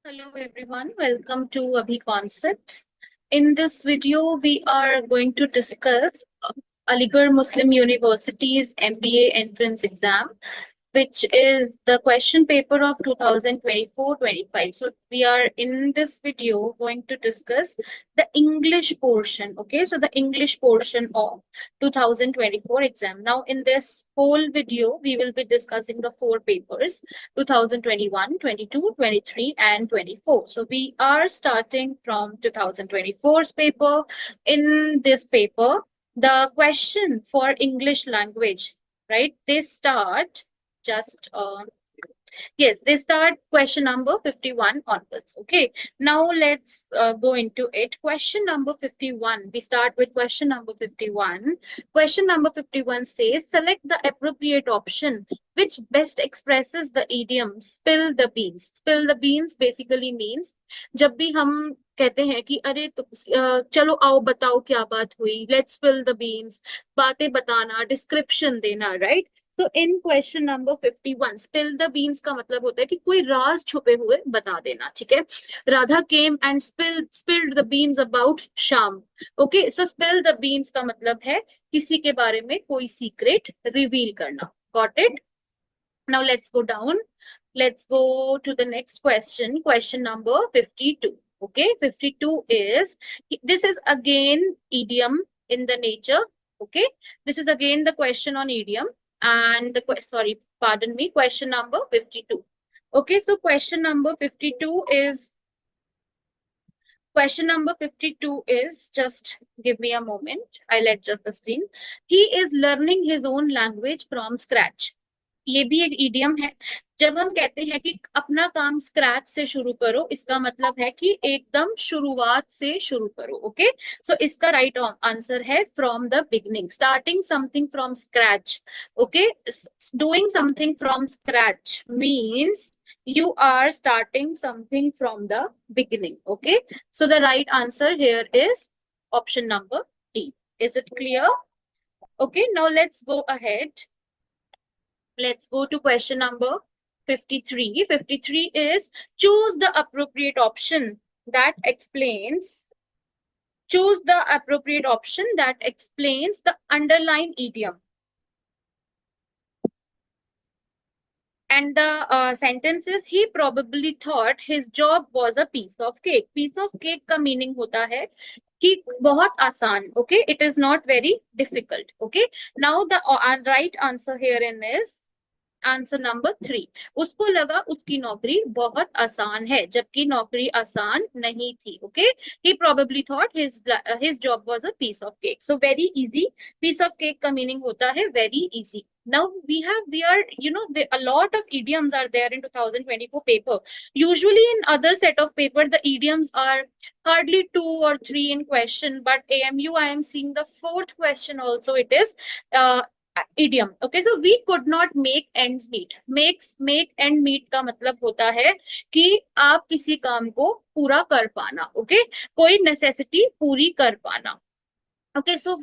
Hello everyone, welcome to Abhi Concepts. In this video, we are going to discuss Aligarh Muslim University's MBA entrance exam, which is the question paper of 2024-25. So we are in this video going to discuss the English portion. Okay, so the English portion of 2024 exam. Now in this whole video, we will be discussing the four papers 2021, 22, 23, and 24. So we are starting from 2024's paper. In this paper, the question for English language, right? They start just yes, they start question number 51 onwards. Okay, now let's go into it. Question number 51. We start with question number 51. Question number 51 says select the appropriate option which best expresses the idiom spill the beans. Spill the beans basically means जब भी हम कहते हैं कि अरे तो चलो आओ बताओ क्या बात हुई, let's spill the beans, बातें बताना, description देना, right? तो in question number 51 spill the beans का मतलब होता है कि कोई राज छुपे हुए बता देना, ठीक है। Radha came and spilled the beans about Shyam. Okay, so spill the beans का मतलब है किसी के बारे में कोई सीक्रेट रिवील करना। Got it? Now let's go down, let's go to the next question number 52. Okay, 52 is, this is again idiom in the nature. Okay, this is again the question on idiom, and sorry, pardon me, question number 52. Okay, so question number 52 is, just give me a moment, I'll adjust the screen. He is learning his own language from scratch. ये भी एक idiom है। जब हम कहते हैं कि अपना काम स्क्रैच से शुरू करो, इसका मतलब है कि एकदम शुरुआत से शुरू करो। ओके, सो इसका राइट आंसर है from the beginning, starting something from scratch. Okay, doing something from scratch means you are starting something from the beginning. Okay, so the right answer here is option number D. Is it clear? Okay, now let's go ahead. Let's go to question number 53. 53 is choose the appropriate option that explains the underlying idiom. And the sentence is he probably thought his job was a piece of cake. Piece of cake का meaning होता है कि बहुत आसान. Okay, it is not very difficult. Okay, now the right answer herein is answer number 3। उसको लगा उसकी नौकरी बहुत आसान है, जबकि नौकरी आसान नहीं थी। Okay, he probably thought his job was a piece of cake. So very easy, piece of cake का मीनिंग होता है very easy. Now we are, a lot of idioms are there in 2024 paper. Usually in other set of paper, the idioms are hardly 2 or 3 in question, but AMU I am seeing the fourth question also it is uh, idiom. Okay, so we could not make ends meet. Make end meet का मतलब होता है कि आप किसी काम को पूरा कर पाना। ओके, कोई नेसेसिटी पूरी कर पाना। Okay, so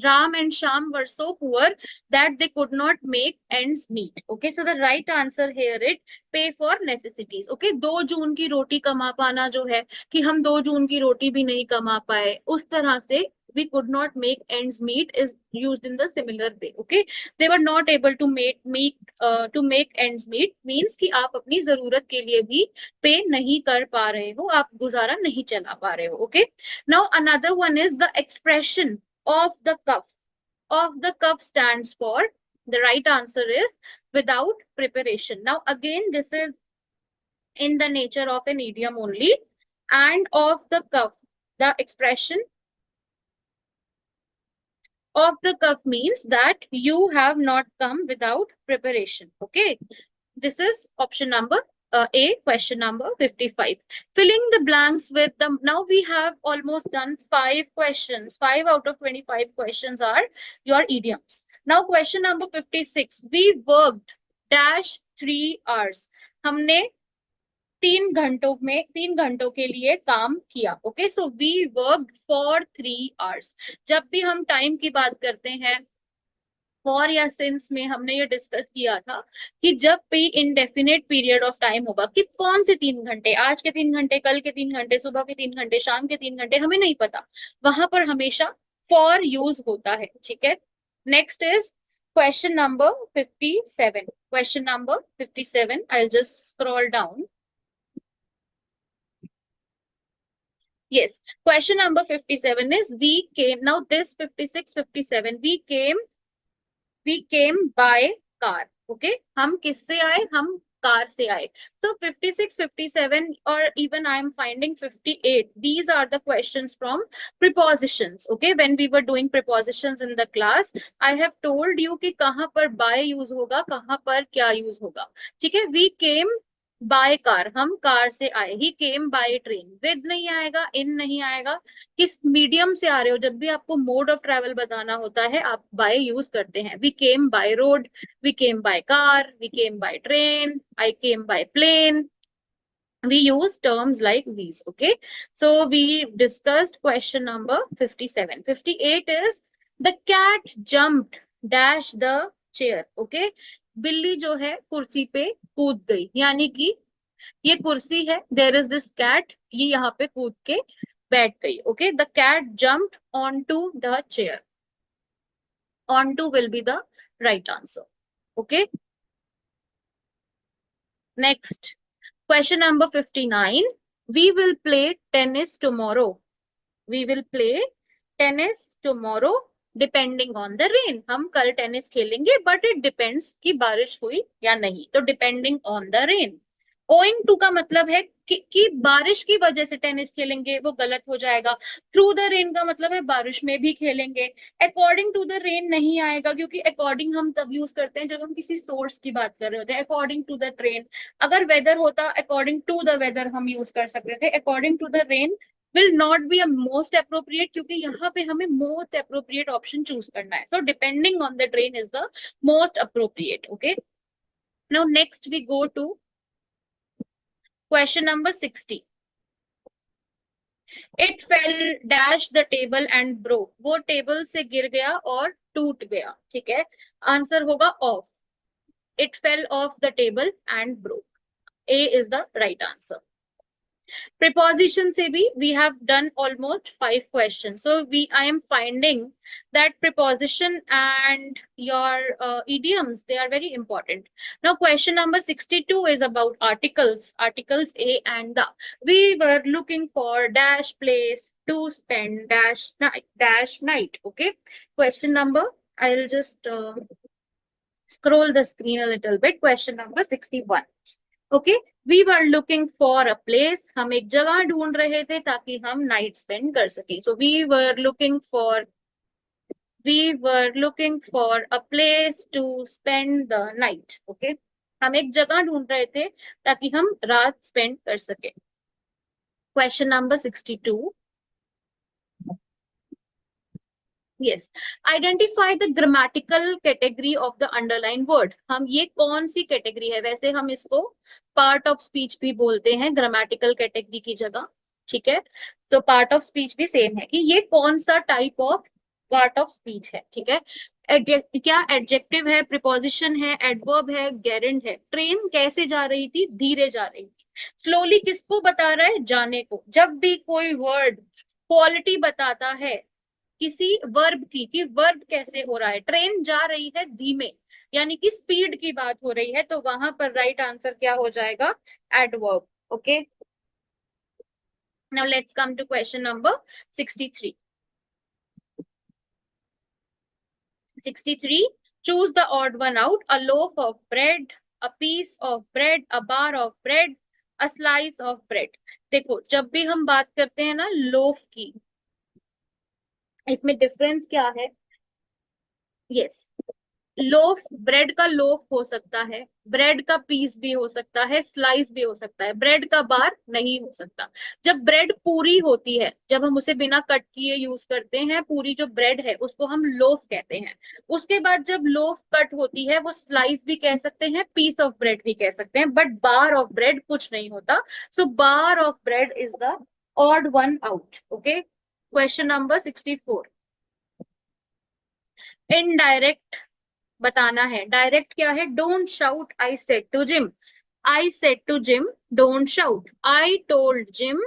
Ram and Sham were so poor that they could not make ends meet. Okay, so the right answer here is pay for necessities. Okay, 2 जून की रोटी कमा पाना जो है कि हम 2 जून की रोटी भी नहीं कमा पाए, उस तरह से we could not make ends meet is used in the similar way. Okay, they were not able to make ends meet means कि आप अपनी जरूरत के लिए भी पे नहीं कर पा रहे हो, आप गुजारा नहीं चला पा रहे हो। Okay, now another one is the expression of the cuff. Of the cuff stands for, the right answer is without preparation. Now again this is in the nature of an idiom only, and of the cuff, the expression of the cuff means that you have not come without preparation. Okay, this is option number A, question number 55. Filling the blanks with the, now we have almost done 5 questions. 5 out of 25 questions are your idioms. Now question number 56. We worked dash 3 hours. हमने 3 घंटों के लिए काम किया। Okay, so we work for 3 hours. जब भी हम time की बात करते हैं फॉर या सिंस में हमने ये डिस्कस किया था कि जब भी इंडेफिनेट पीरियड ऑफ टाइम होगा, कि कौन से 3 घंटे, आज के 3 घंटे, कल के 3 घंटे, सुबह के 3 घंटे, शाम के 3 घंटे, हमें नहीं पता, वहां पर हमेशा फॉर यूज होता है। ठीक है। Next is question number 57। Question number 57, I just scroll down. Yes, question number 57 is we came, now this 56, 57, we came by car. Okay, हम किससे आए, हम कार से आए। So 56, 57 or even I am finding 58, these are the questions from prepositions. Okay, when we were doing prepositions in the class, I have told you कि कहाँ पर by use होगा, कहाँ पर क्या use होगा। ठीक है। We came बाय कार, हम कार से आए। ही केम बाय ट्रेन, विद नहीं आएगा, इन नहीं आएगा। किस मीडियम से आ रहे हो, जब भी आपको मोड ऑफ ट्रेवल बताना होता है आप बाय यूज करते हैं। We came by road, we came by car, we came by train, I came by plane. We use terms like these. Okay, so we discussed question number 57. 58 is the cat jumped dash the chair. Okay, बिल्ली जो है कुर्सी पे कूद गई, यानी कि ये कुर्सी है, देर इज दिस कैट, ये यहाँ पे कूद के बैठ गई। Okay, the cat jumped on to the chair. On to will be the right answer. Okay, next question number 59। We will play tennis tomorrow. We will play tennis tomorrow depending on the rain. हम कल tennis खेलेंगे but it depends कि बारिश हुई या नहीं, तो depending on the rain. Owing to का मतलब है कि बारिश की वजह से टेनिस खेलेंगे, वो गलत हो जाएगा। थ्रू द रेन का मतलब है बारिश में भी खेलेंगे। अकॉर्डिंग टू द रेन नहीं आएगा, क्योंकि अकॉर्डिंग हम तब यूज करते हैं जब हम किसी सोर्स की बात कर रहे होते हैं। अकॉर्डिंग टू द ट्रेन, अगर वेदर होता अकॉर्डिंग टू द वेदर हम यूज कर सकते थे। According to the rain will not be a most appropriate, क्योंकि यहाँ पे हमें मोस्ट अप्रोप्रिएट ऑप्शन चूज करना है। So depending on the terrain is the most appropriate. Okay, now next we go to question number 60। It fell dash the table and broke. वो table से गिर गया और टूट गया। ठीक है, आंसर होगा of. It fell off the table and broke. A is the right answer. Preposition से भी we have done almost 5 questions. So I am finding that preposition and your idioms, they are very important. Now question number 62 is about articles. Articles a and the. We were looking for dash place to spend dash night, dash night. Okay. Question number, I'll just scroll the screen a little bit. Question number 61. Okay, we were looking for a place. हम एक जगह ढूंढ रहे थे ताकि हम night spend कर सके। So we were looking for a place to spend the night. Okay, हम एक जगह ढूंढ रहे थे ताकि हम रात स्पेंड कर सके। Question number 62। Yes, identify the grammatical category of the underline word. हम ये कौन सी कैटेगरी है, वैसे हम इसको पार्ट ऑफ स्पीच भी बोलते हैं ग्रामेटिकल कैटेगरी की जगह। ठीक है, तो पार्ट ऑफ स्पीच भी सेम है कि ये कौन सा type of part of speech है। ठीक है, क्या एडजेक्टिव है, प्रिपोजिशन है, एडवर्ब है, गेरेंड है। ट्रेन कैसे जा रही थी, धीरे जा रही थी। स्लोली किसको बता रहा है, जाने को। जब भी कोई वर्ड क्वालिटी बताता है किसी वर्ब की, कि वर्ब कैसे हो रहा है, ट्रेन जा रही है धीमे, यानी कि स्पीड की बात हो रही है, तो वहां पर राइट आंसर क्या हो जाएगा, adverb. Okay, now let's come to question number 63। 63, choose the odd one out. A loaf of bread, a piece of bread, a bar of bread, a slice of bread। देखो, जब भी हम बात करते हैं ना लोफ की, इसमें डिफरेंस क्या है। यस, लोफ, ब्रेड का लोफ हो सकता है, ब्रेड का पीस भी हो सकता है, स्लाइस भी हो सकता है, ब्रेड का बार नहीं हो सकता। जब ब्रेड पूरी होती है, जब हम उसे बिना कट किए यूज करते हैं, पूरी जो ब्रेड है उसको हम लोफ कहते हैं। उसके बाद जब लोफ कट होती है, वो स्लाइस भी कह सकते हैं, पीस ऑफ ब्रेड भी कह सकते हैं, बट बार ऑफ ब्रेड कुछ नहीं होता। So bar of bread is the odd one out. Okay, question number 64। Indirect बताना है। डायरेक्ट क्या है, don't shout I said to Jim, I said to Jim don't shout, I told Jim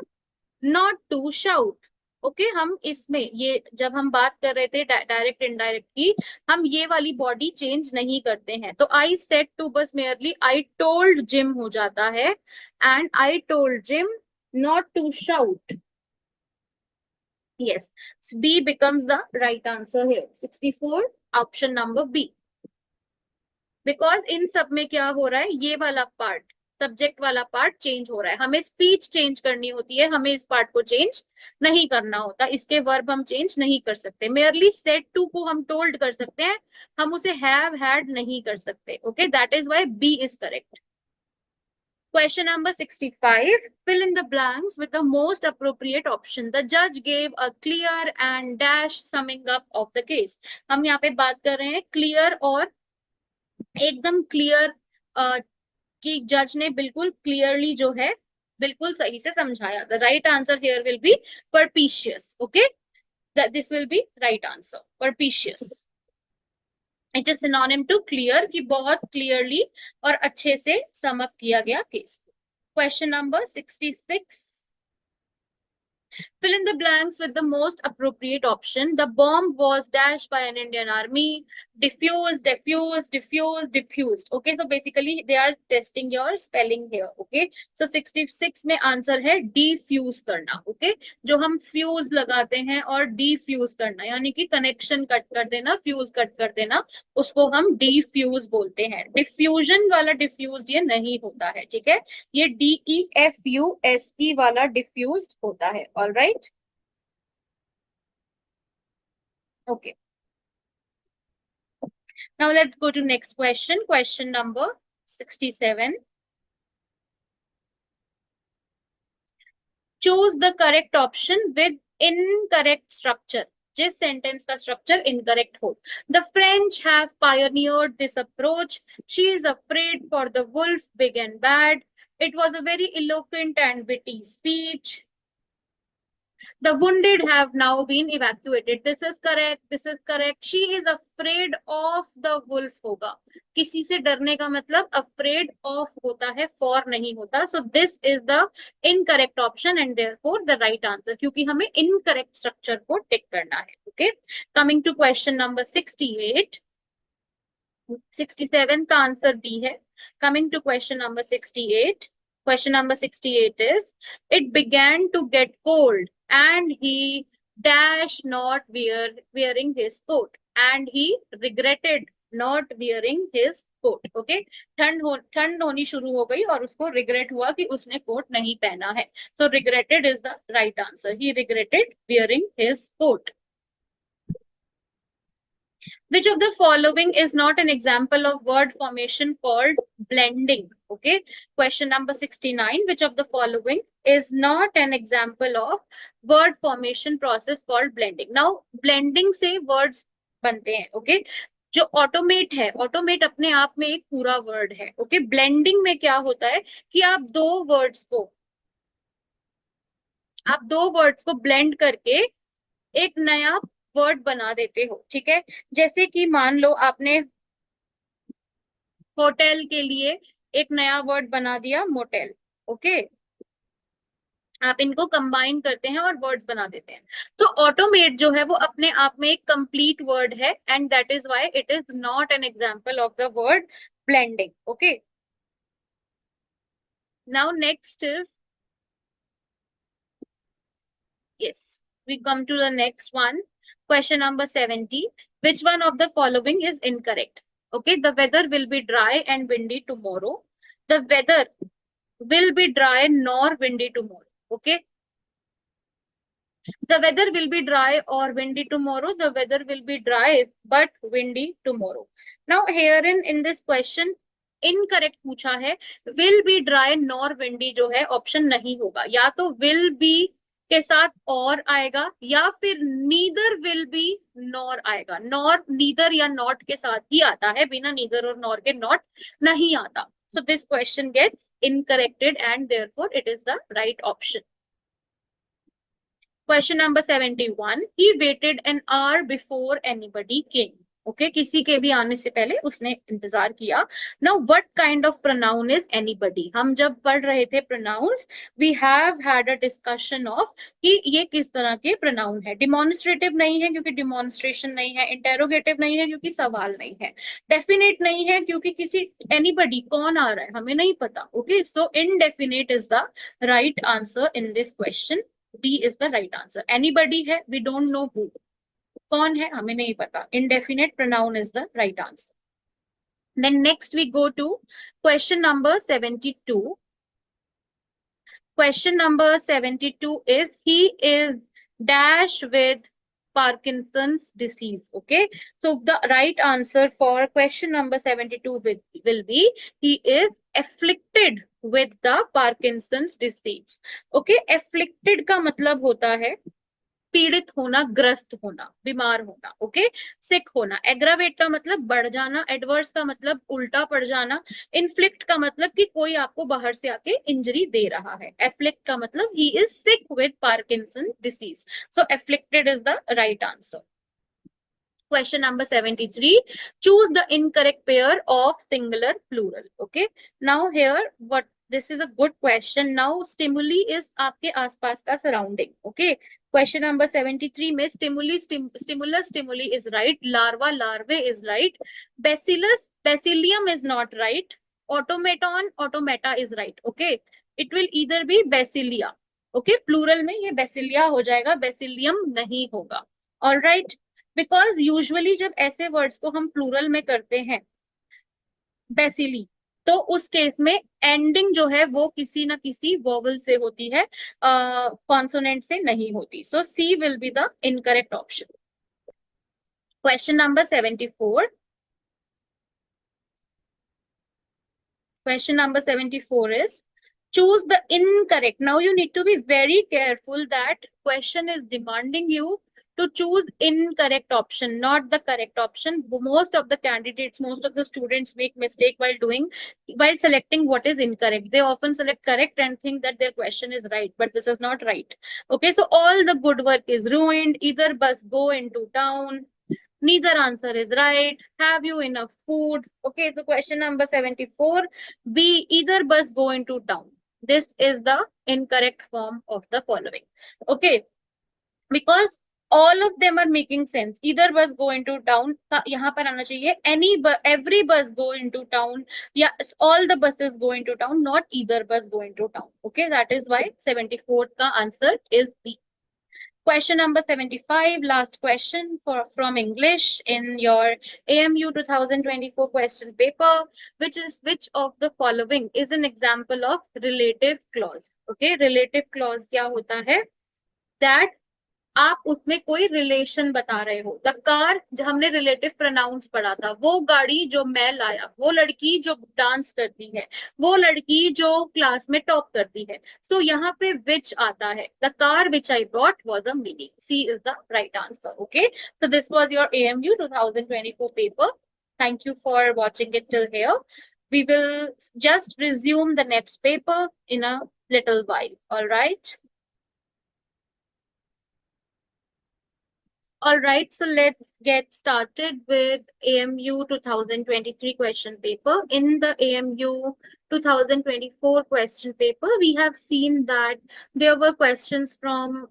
not to shout. Okay, हम इसमें ये जब हम बात कर रहे थे डायरेक्ट इनडायरेक्ट की, हम ये वाली बॉडी चेंज नहीं करते हैं, तो I said to bus merely I told Jim हो जाता है, and I told Jim not to shout. Yes, B becomes the right answer here. 64, option number B. Because in सब में क्या हो रहा है, ये वाला पार्ट, सब्जेक्ट वाला पार्ट चेंज हो रहा है, हमें स्पीच चेंज करनी होती है, हमें इस पार्ट को चेंज नहीं करना होता, इसके वर्ब हम चेंज नहीं कर सकते। मेयरली सेड टू को हम टोल्ड कर सकते हैं, हम उसे हैव हैड नहीं कर सकते। Okay, that is why B is correct. Question number 65. Fill in the blanks with the most appropriate option. The judge gave a clear and dash summing up of the case. हम यहाँ पे बात कर रहे हैं क्लियर और एकदम clear कि जज ने बिल्कुल क्लियरली जो है बिल्कुल सही से समझाया। The right answer here will be perspicuous. Okay, this will be right answer, perspicuous. It is synonym to clear, कि बहुत क्लियरली और अच्छे से सम अप किया गया case. Question number 66. Fill in the blanks with the most appropriate option. The bomb was dashed by an Indian army. Diffused, diffused, diffused, diffused. Okay, so basically they are testing your spelling here. Okay, so 66 में answer है diffuse करना. Okay, जो हम fuse लगाते हैं और diffuse करना, यानी कि कनेक्शन कट कर देना, fuse कट कर देना, उसको हम diffuse बोलते हैं। डिफ्यूजन वाला diffused ये नहीं होता है, ठीक है, ये DEFUSE वाला diffused होता है। All right, okay, now let's go to next question, question number 67. Choose the correct option with incorrect structure, जिस सेंटेंस का स्ट्रक्चर इनकरेक्ट हो। The French have pioneered this approach, she is afraid for the wolf big and bad, it was a very eloquent and witty speech, the wounded have now been evacuated. This is correct, this is correct. She is afraid of the wolf होगा, किसी से डरने का मतलब afraid of होता है, for नहीं होता। So this is the incorrect option and therefore the right answer, क्योंकि हमें incorrect structure को टिक करना है। Okay, coming to question number 68. 67 का आंसर बी है। Coming to question number 68. Question number 68 is, it began to get cold and he dash not wearing his coat and he regretted not wearing his coat. Okay, ठंड होनी शुरू हो गई और उसको regret हुआ कि उसने कोट नहीं पहना है। So regretted is the right answer. He regretted wearing his coat. Which of the following is not an example of word formation called blending? Okay. Question number 69. Which of the following is not an example of word formation process called blending? Now, blending से words बनते हैं. Okay. जो automate है, automate अपने आप में एक पूरा वर्ड है। ओके, ब्लेंडिंग में क्या होता है कि आप दो वर्ड्स को ब्लेंड करके एक नया वर्ड बना देते हो। ठीक है, जैसे कि मान लो आपने होटल के लिए एक नया वर्ड बना दिया, मोटेल। ओके, आप इनको कंबाइन करते हैं और वर्ड्स बना देते हैं। तो ऑटोमेट जो है वो अपने आप में एक कंप्लीट वर्ड है and that is why it is not an example of the word blending. Okay, now next is, yes, we come to the next one. Question number 70. Which one of the following is incorrect? Okay, the weather will be dry and windy tomorrow. The weather will be dry nor windy tomorrow. Okay, the weather will be dry or windy tomorrow. The weather will be dry but windy tomorrow. Now here in this question incorrect पूछा है, will be dry nor windy जो है option नहीं होगा, या तो will be के साथ और आएगा या फिर नीदर विल बी नॉर आएगा। नॉर नीदर या नॉट के साथ ही आता है, बिना नीदर और नॉर के नॉट नहीं आता। So this question gets incorrected and therefore it is the right option. Question number 71. He waited an hour before anybody came. ओके, किसी के भी आने से पहले उसने इंतजार किया। Now what kind of pronoun is anybody? हम जब पढ़ रहे थे pronouns, we have had a discussion of कि ये किस तरह के प्रोनाउन है। डिमॉन्स्ट्रेटिव नहीं है क्योंकि डिमॉन्स्ट्रेशन नहीं है, इंटेरोगेटिव नहीं है क्योंकि सवाल नहीं है, डेफिनेट नहीं है क्योंकि किसी एनीबडी कौन आ रहा है हमें नहीं पता। Okay, so indefinite is the right answer in this question. D is the right answer. Anybody है, वी डोंट नो हु, कौन है हमें नहीं पता। indefinite pronoun is the right answer. Then next we go to question number 72. Question number 72 is he is dash with Parkinson's disease. Okay, so the right answer for question number 72 will be he is afflicted with the Parkinson's disease. Okay, afflicted का मतलब होता है पीड़ित होना, ग्रस्त होना, बीमार होना। ओके, सिक होना। एग्रावेट का मतलब बढ़ जाना, एडवर्स का मतलब उल्टा पड़ जाना, इन्फ्लिक्ट का मतलब कि कोई आपको बाहर से आके इंजरी दे रहा है, एफ्लिक्ट का मतलब he is sick with Parkinson disease. So afflicted is the right answer. Question number 73. Choose the incorrect pair of singular plural. Okay. Now here, what this is a good question. Now stimuli is आपके आसपास का surrounding. Okay. Question number 73 में stimulus, stimuli is right. Larva, larvae is right. Bacillus, bacillium is not right. Automaton, automata is right. Okay. It will either be basilia. Okay. Plural में ये basilia हो जाएगा, bacillium नहीं होगा. All right. Because usually जब ऐसे words को हम प्लूरल में करते हैं, बेसिली, तो उस केस में एंडिंग जो है वो किसी ना किसी वोवल से होती है, कॉन्सोनेंट से नहीं होती। So C will be the incorrect option. Question number 74. Question number 74 is choose the incorrect. Now you need to be very careful that question is demanding you to choose incorrect option, not the correct option. Most of the candidates, most of the students make mistake while selecting what is incorrect. They often select correct and think that their question is right, but this is not right. Okay, so all the good work is ruined. Either bus go into town, neither answer is right. Have you enough food? Okay, so question number 74. B, either bus go into town. This is the incorrect form of the following. Okay, because all of them are making sense. Either bus go into town, यहाँ पर आना चाहिए every bus go into town. Yeah, all the buses go into town, not either bus go into town. Okay, that is why 74th का answer is B. Question number 75, last question from English in your AMU 2024 question paper, which of the following is an example of relative clause? Okay, relative clause क्या होता है? That आप उसमें कोई relation बता रहे हो। द कार, जो हमने रिलेटिव प्रोनाउंस पढ़ा था, वो गाड़ी जो मैं लाया, वो लड़की जो डांस करती है, वो लड़की जो क्लास में टॉप करती है। सो यहाँ पे विच आता है। The car which I brought was a mini. C is the right answer. Okay, so this was your AMU 2024 paper. Thank you for watching it till here. We will just resume the next paper in a little while. All right. All right, so let's get started with AMU 2023 question paper. In the AMU 2024 question paper, we have seen that there were questions from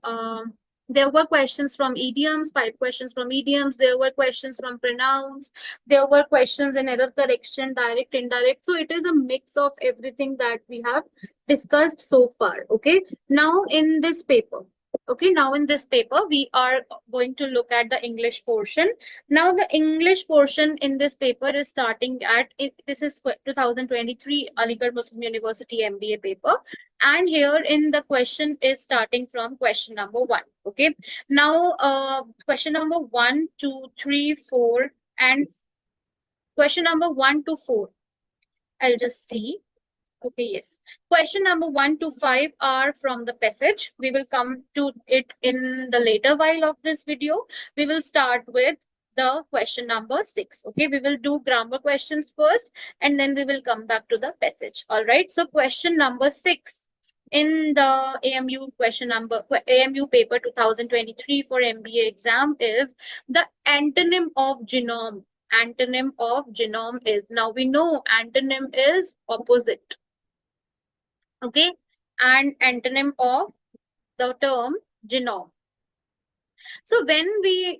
idioms, 5 questions from idioms. There were questions from pronouns. There were questions in error correction, direct, indirect. So it is a mix of everything that we have discussed so far. Okay, now in this paper. Okay, now in this paper, we are going to look at the English portion. Now, the English portion in this paper is starting at, this is 2023 Aligarh Muslim University MBA paper. And here in the question is starting from question number 1. Okay, now question number 1, 2, 3, 4, and question number 1 to 4. I'll just see. Okay, yes. Question number 1 to 5 are from the passage. We will come to it in the later while of this video. We will start with the question number 6. Okay, we will do grammar questions first and then we will come back to the passage. All right, so question number 6 in the AMU paper 2023 for MBA exam is the antonym of genome. Antonym of genome is, now we know antonym is opposite. Okay, and antonym of the term genome. So when we,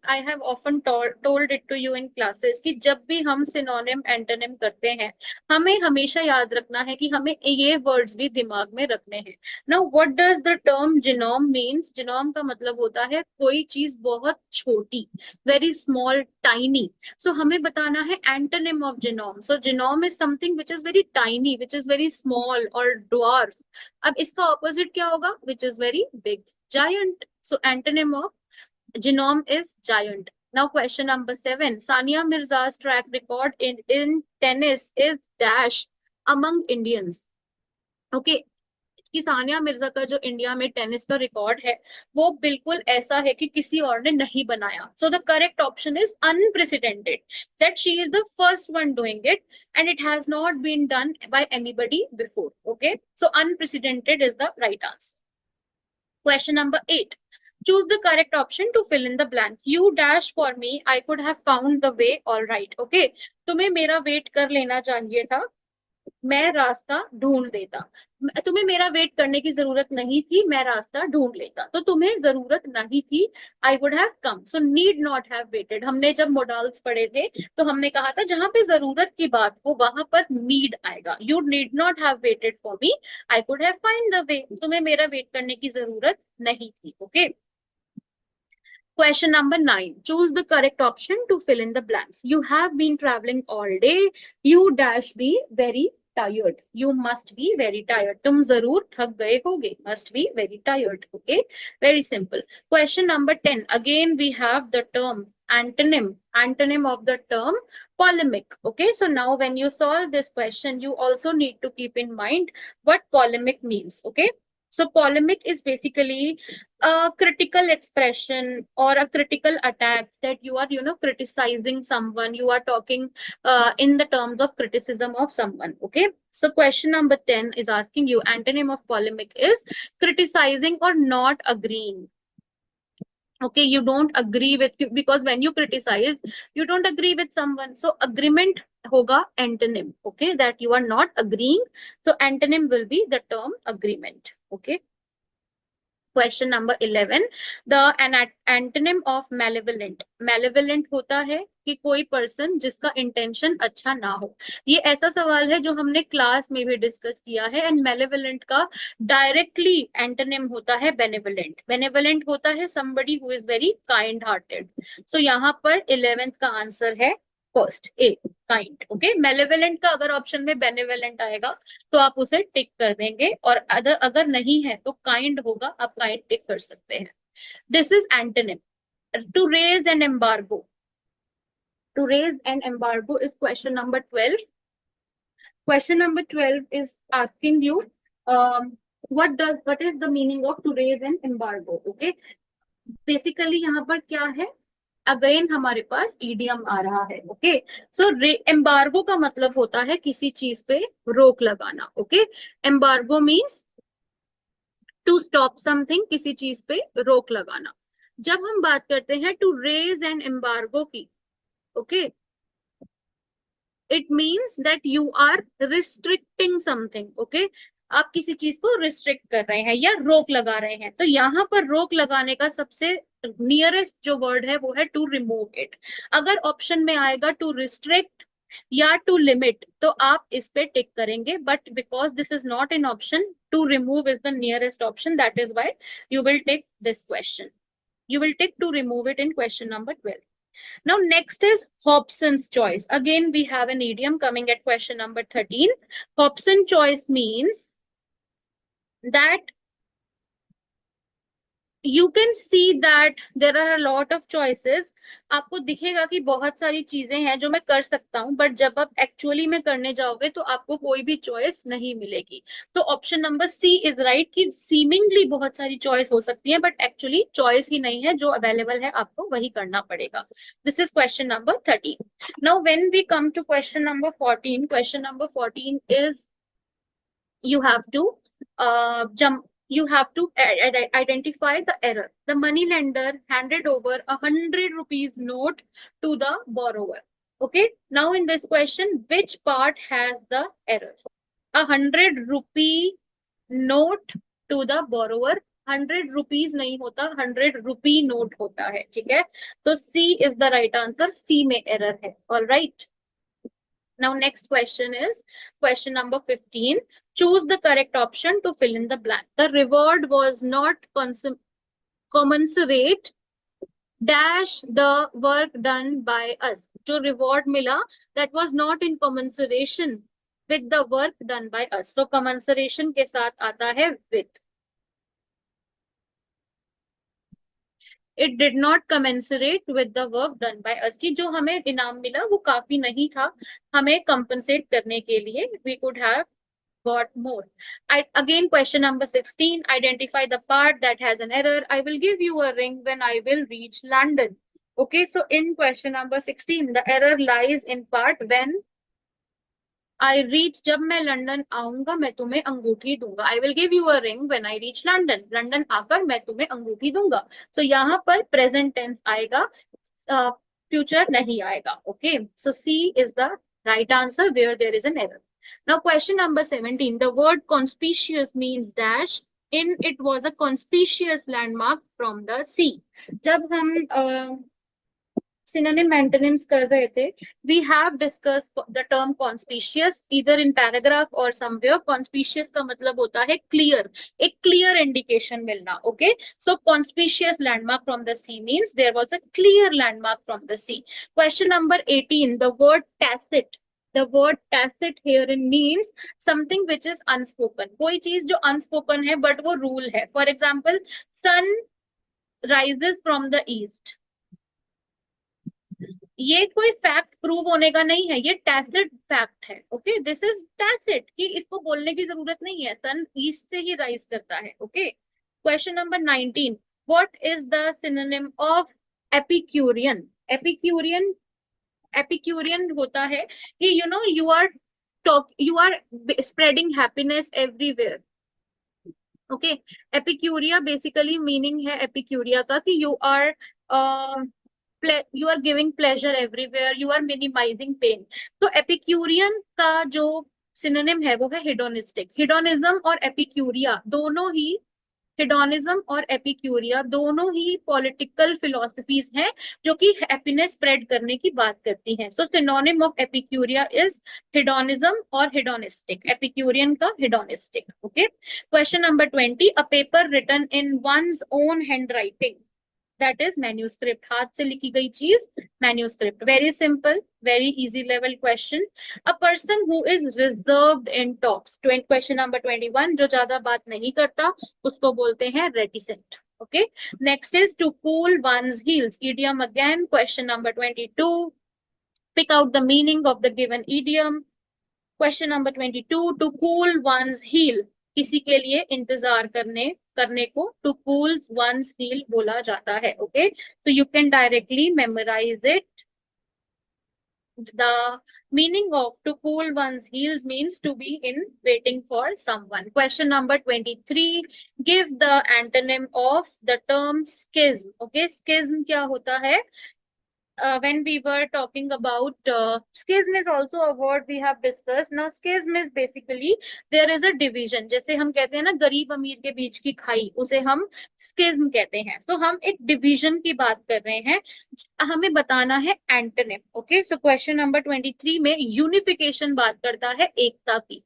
I have often told it to you in classes कि जब भी हम synonym antonym करते हैं, हमें हमेशा याद रखना है कि हमें ये words भी दिमाग में रखने हैं. Now, what does the term genome means? Genome का मतलब होता है कोई चीज बहुत छोटी, very small, tiny. So हमें बताना है antonym of genome. So genome is something which is very tiny, which is very small or dwarf. अब इसका opposite क्या होगा? Which is very big, giant. So antonym of genome is giant. Now question number 7. Sania Mirza's track record in tennis is dash among Indians. Okay. कि सानिया मिर्जा का जो India में tennis का record है वो बिल्कुल ऐसा है कि किसी और ने नहीं बनाया. So the correct option is unprecedented, that she is the first one doing it and it has not been done by anybody before. Okay, so unprecedented is the right answer. Question number 8. Choose the correct option to fill in the blank. You dash for me. I could have found the way. All right. Okay. तुम्हें मेरा wait कर लेना चाहिए था, मैं रास्ता ढूंढ लेता. तुम्हें मेरा वेट करने की जरूरत नहीं थी, मैं रास्ता ढूंढ लेता. तो तुम्हें जरूरत नहीं थी, I would have come. So need not have waited. हमने जब मॉडल्स पढ़े थे तो हमने कहा था जहां पे जरूरत की बात हो वहां पर नीड आएगा. You need not have waited for me, I could have find the way. तुम्हें मेरा वेट करने की जरूरत नहीं थी. Okay. Question number 9. Choose the correct option to fill in the blanks. You have been traveling all day. You dash be very tired. You must be very tired. तुम जरूर थक गए होगे. Must be very tired. Okay. Very simple. Question number 10. Again we have the term antonym. Antonym of the term polemic. Okay. So now when you solve this question, you also need to keep in mind what polemic means. Okay. So polemic is basically a critical expression or a critical attack that you are, criticizing someone. You are talking in the terms of criticism of someone. Okay. So question number 10 is asking you antonym of polemic is criticizing or not agreeing. Okay, you don't agree with, because when you criticize, you don't agree with someone. So agreement hoga antonym. Okay, that you are not agreeing. So antonym will be the term agreement. Okay. Question number 11. The antonym of malevolent. Malevolent होता है कि कोई person जिसका intention अच्छा ना हो. ये ऐसा सवाल है जो हमने क्लास में भी डिस्कस किया है. एंड malevolent का डायरेक्टली एंटोनिम होता है benevolent. Benevolent होता है somebody who is very kind hearted. So यहाँ पर 11th का आंसर है फर्स्ट ए, काइंड. ओके. मेलेवलेंट का अगर ऑप्शन में बेनेवलेंट आएगा तो आप उसे टिक कर देंगे, और अगर नहीं है तो काइंड होगा, आप काइंड टिक कर सकते हैं. This is antonym. To raise an embargo. To raise an embargo is question number 12. Question number 12 is asking you what is the meaning of to raise an embargo. Okay. Basically यहाँ पर क्या है, again हमारे पास idiom आ रहा है. Okay. सो embargo का मतलब होता है किसी चीज पे रोक लगाना. Okay. Embargo means to stop something, किसी चीज पे रोक लगाना. जब हम बात करते हैं टू रेज एन एम्बार्गो की, okay, it means that you are restricting something. Okay. आप किसी चीज को रिस्ट्रिक्ट कर रहे हैं या रोक लगा रहे हैं. तो यहाँ पर रोक लगाने का सबसे नियरेस्ट जो वर्ड है वो है टू रिमूव इट. अगर ऑप्शन में आएगा टू रिस्ट्रिक्ट या टू लिमिट तो आप इस पे टिक करेंगे, but because this is not in option, to remove is the nearest option, that is why you will tick this question. You will tick to remove it in question number 12. Now next is Hobson's choice. Again we have an idiom coming at question number 13. Hobson's choice means that you can see that there are a lot of choices. आपको दिखेगा कि बहुत सारी चीजें हैं जो मैं कर सकता हूं, बट जब आप एक्चुअली में करने जाओगे तो आपको कोई भी चॉइस नहीं मिलेगी. तो option number C is right कि सीमिंगली बहुत सारी चॉइस हो सकती है बट एक्चुअली चॉइस ही नहीं है, जो अवेलेबल है आपको वही करना पड़ेगा. This is question number 13. Now when we come to question number 14, question number 14 is you have to You have to identify the error. The money lender handed over 100 rupees note to the borrower. Okay, now in this question, which part has the error? 100 rupee note to the borrower. 100 rupees नहीं होता, 100 rupee note होता है, ठीक है? तो C is the right answer. C में error है. All right. Now next question is question number 15. Choose the correct option to fill in the blank. The reward was not commensurate dash the work done by us. जो reward मिला, that was not in commensuration with the work done by us. So commensuration के साथ आता है with. It did not commensurate with the work done by us. कि जो हमें इनाम मिला वो काफी नहीं था हमें compensate करने के लिए. We could have got more. Again, question number 16. Identify the part that has an error. I will give you a ring when I will reach London. Okay, so in question number 16, the error lies in part when I reach. जब मैं London आऊंगा मैं तुम्हें अंगूठी दूंगा. I will give you a ring when I reach London. London आकर मैं तुम्हें अंगूठी दूंगा. So यहाँ पर present tense आएगा, future नहीं आएगा. Okay, so C is the right answer where there is an error. Now question number 17. The word conspicuous means dash. In it was a conspicuous landmark from the sea. जब हम synonym antonyms कर रहे थे, we have discussed the term conspicuous either in paragraph or somewhere. Conspicuous का मतलब होता है clear, एक clear indication मिलना. Okay, so conspicuous landmark from the sea means there was a clear landmark from the sea. Question number 18. The word tacit. The word tacit herein means something which is unspoken. कोई चीज जो unspoken है but वो rule है. For example, sun rises from the east. ये कोई fact prove होने का नहीं है, ये टैसिट फैक्ट है. ओके, दिस इज टैसिट कि इसको बोलने की जरूरत नहीं है, सन ईस्ट से ही राइज करता है. Okay, question number 19. What is the synonym of epicurean? Epicurean, epicurean होता है कि you are spreading happiness everywhere. Okay, epicuria basically meaning है एपिक्यूरिया का कि you are giving pleasure everywhere, you are minimizing pain. तो Epicurean का जो synonym है वो है हेडोनिस्टिक. हेडोनिज्म और एपिक्यूरिया दोनों ही हेडोनिज्म और एपिक्यूरिया दोनों ही पॉलिटिकल फिलोसफीज हैं जो कि हैप्पीनेस स्प्रेड करने की बात करती हैं. So synonym of epicurean is hedonism और हेडोनिस्टिक. एपिक्यूरियन का hedonistic. Okay, question number 20. A paper written in one's own hand writing, that is manuscript. हाथ से लिखी गई चीज manuscript. Very simple, very easy level question. A person who is reserved in talks. Question number 21. जो ज्यादा बात नहीं करता उसको बोलते हैं reticent. Okay, next is to cool one's heels. Idiom again. Question number 22. Pick out the meaning of the given idiom. Question number 22. To cool one's heel. किसी के लिए इंतजार करने को to cool one's heel बोला जाता है. Okay, so you can directly memorize it. The meaning of to cool one's heels means to be in waiting for someone. Question number 23. Give the antonym of the term schism. Okay, schism क्या होता है? When we were talking about schism is also a word we have discussed. Now schism is basically there is a division. जैसे हम कहते हैं ना गरीब अमीर के बीच की खाई, उसे हम schism कहते हैं. तो हम एक division की बात कर रहे हैं, हमें बताना है antonym. Okay, so question number 23 में यूनिफिकेशन बात करता है एकता की.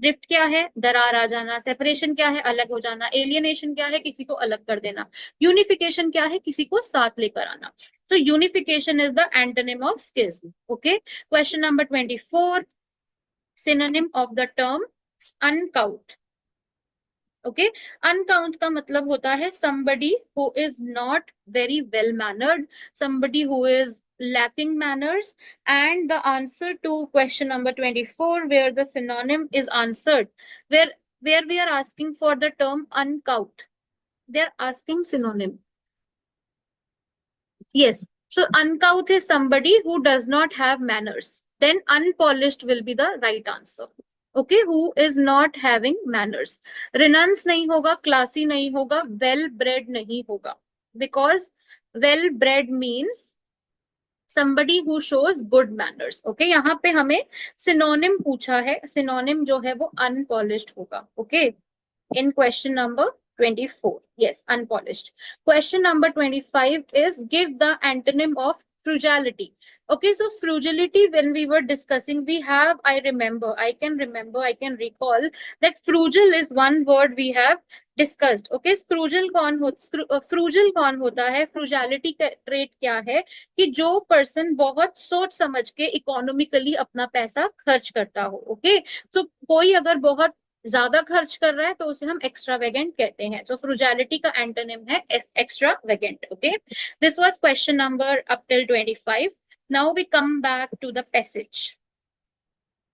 ड्रिफ्ट क्या है? दरार आ जाना. सेपरेशन क्या है? अलग हो जाना. एलियनेशन क्या है? किसी को अलग कर देना. यूनिफिकेशन क्या है? किसी को साथ लेकर आना. So unification is the antonym of schism. Okay. Question number 24. Synonym of the term uncouth. Okay. Uncouth का मतलब होता है somebody who is not very well mannered, somebody who is lacking manners. And the answer to question number 24, where the synonym is answered, where we are asking for the term uncouth, they are asking synonym. Yes. So uncouth is somebody who does not have manners. Then unpolished will be the right answer. Okay, who is not having manners. रिनंस नहीं होगा, classy नहीं होगा, well bred नहीं होगा, because well bred means somebody who shows good manners. ओके, यहाँ पे हमें सिनोनिम पूछा है, सिनोनिम जो है वो अनपॉलिश्ड होगा। Okay, in question number 24. Yes, unpolished. Question number 25 is give the antonym of frugality. Okay, so frugality, when we were discussing, we have, I can recall that frugal is one word we have discussed. Okay, frugal कौन होता है, frugality का trait क्या है, कि जो person बहुत सोच समझ के इकोनॉमिकली अपना पैसा खर्च करता हो। ओके, सो कोई अगर बहुत ज्यादा खर्च कर रहा है तो उसे हम एक्स्ट्रावेगेंट कहते हैं। तो फ्रुजैलिटी का एंटोनिम है extravagant. Okay, this was question number up till 25. Now we come back to the passage.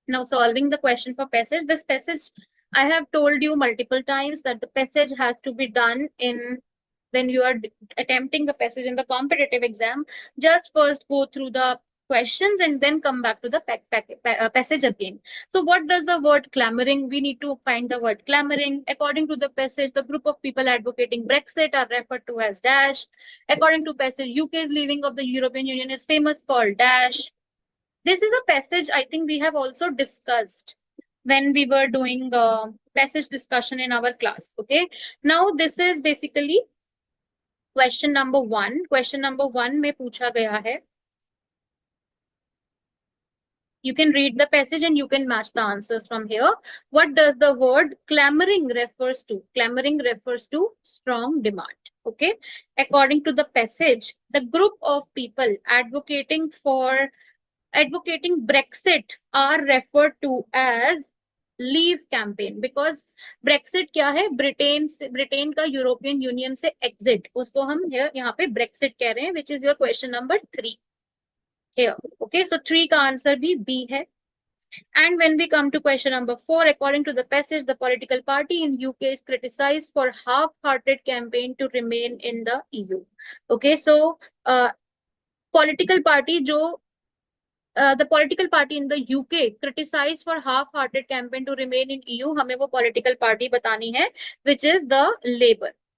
Now solving the question for passage. This passage, I have told you multiple times that the passage has to be done in when you are attempting the passage in the competitive exam. Just first go through the questions and then come back to the passage again. So what does the word clamoring? We need to find the word clamoring. According to the passage, the group of people advocating Brexit are referred to as dash. According to passage, UK's leaving of the European Union is famous for dash. This is a passage I think we have also discussed when we were doing passage discussion in our class. Okay, now this is basically question number 1. Question number 1 में पूछा गया है. You can read the passage and you can match the answers from here. What does the word clamoring refers to? Clamoring refers to strong demand. Okay, according to the passage, the group of people advocating Brexit are referred to as leave campaign, because Brexit क्या है, Britain का European union से exit, उसको हम यहाँ पे Brexit कह रहे हैं, which is your question number 3 here. Okay, so 3 का आंसर भी B है. And when we come to question number 4, according to the passage, the political party in UK is criticized for half-hearted campaign to remain in the EU. Okay, so political party जो the political party in the UK criticized for half-hearted campaign to remain in EU, हमें वो political party बतानी है, which is the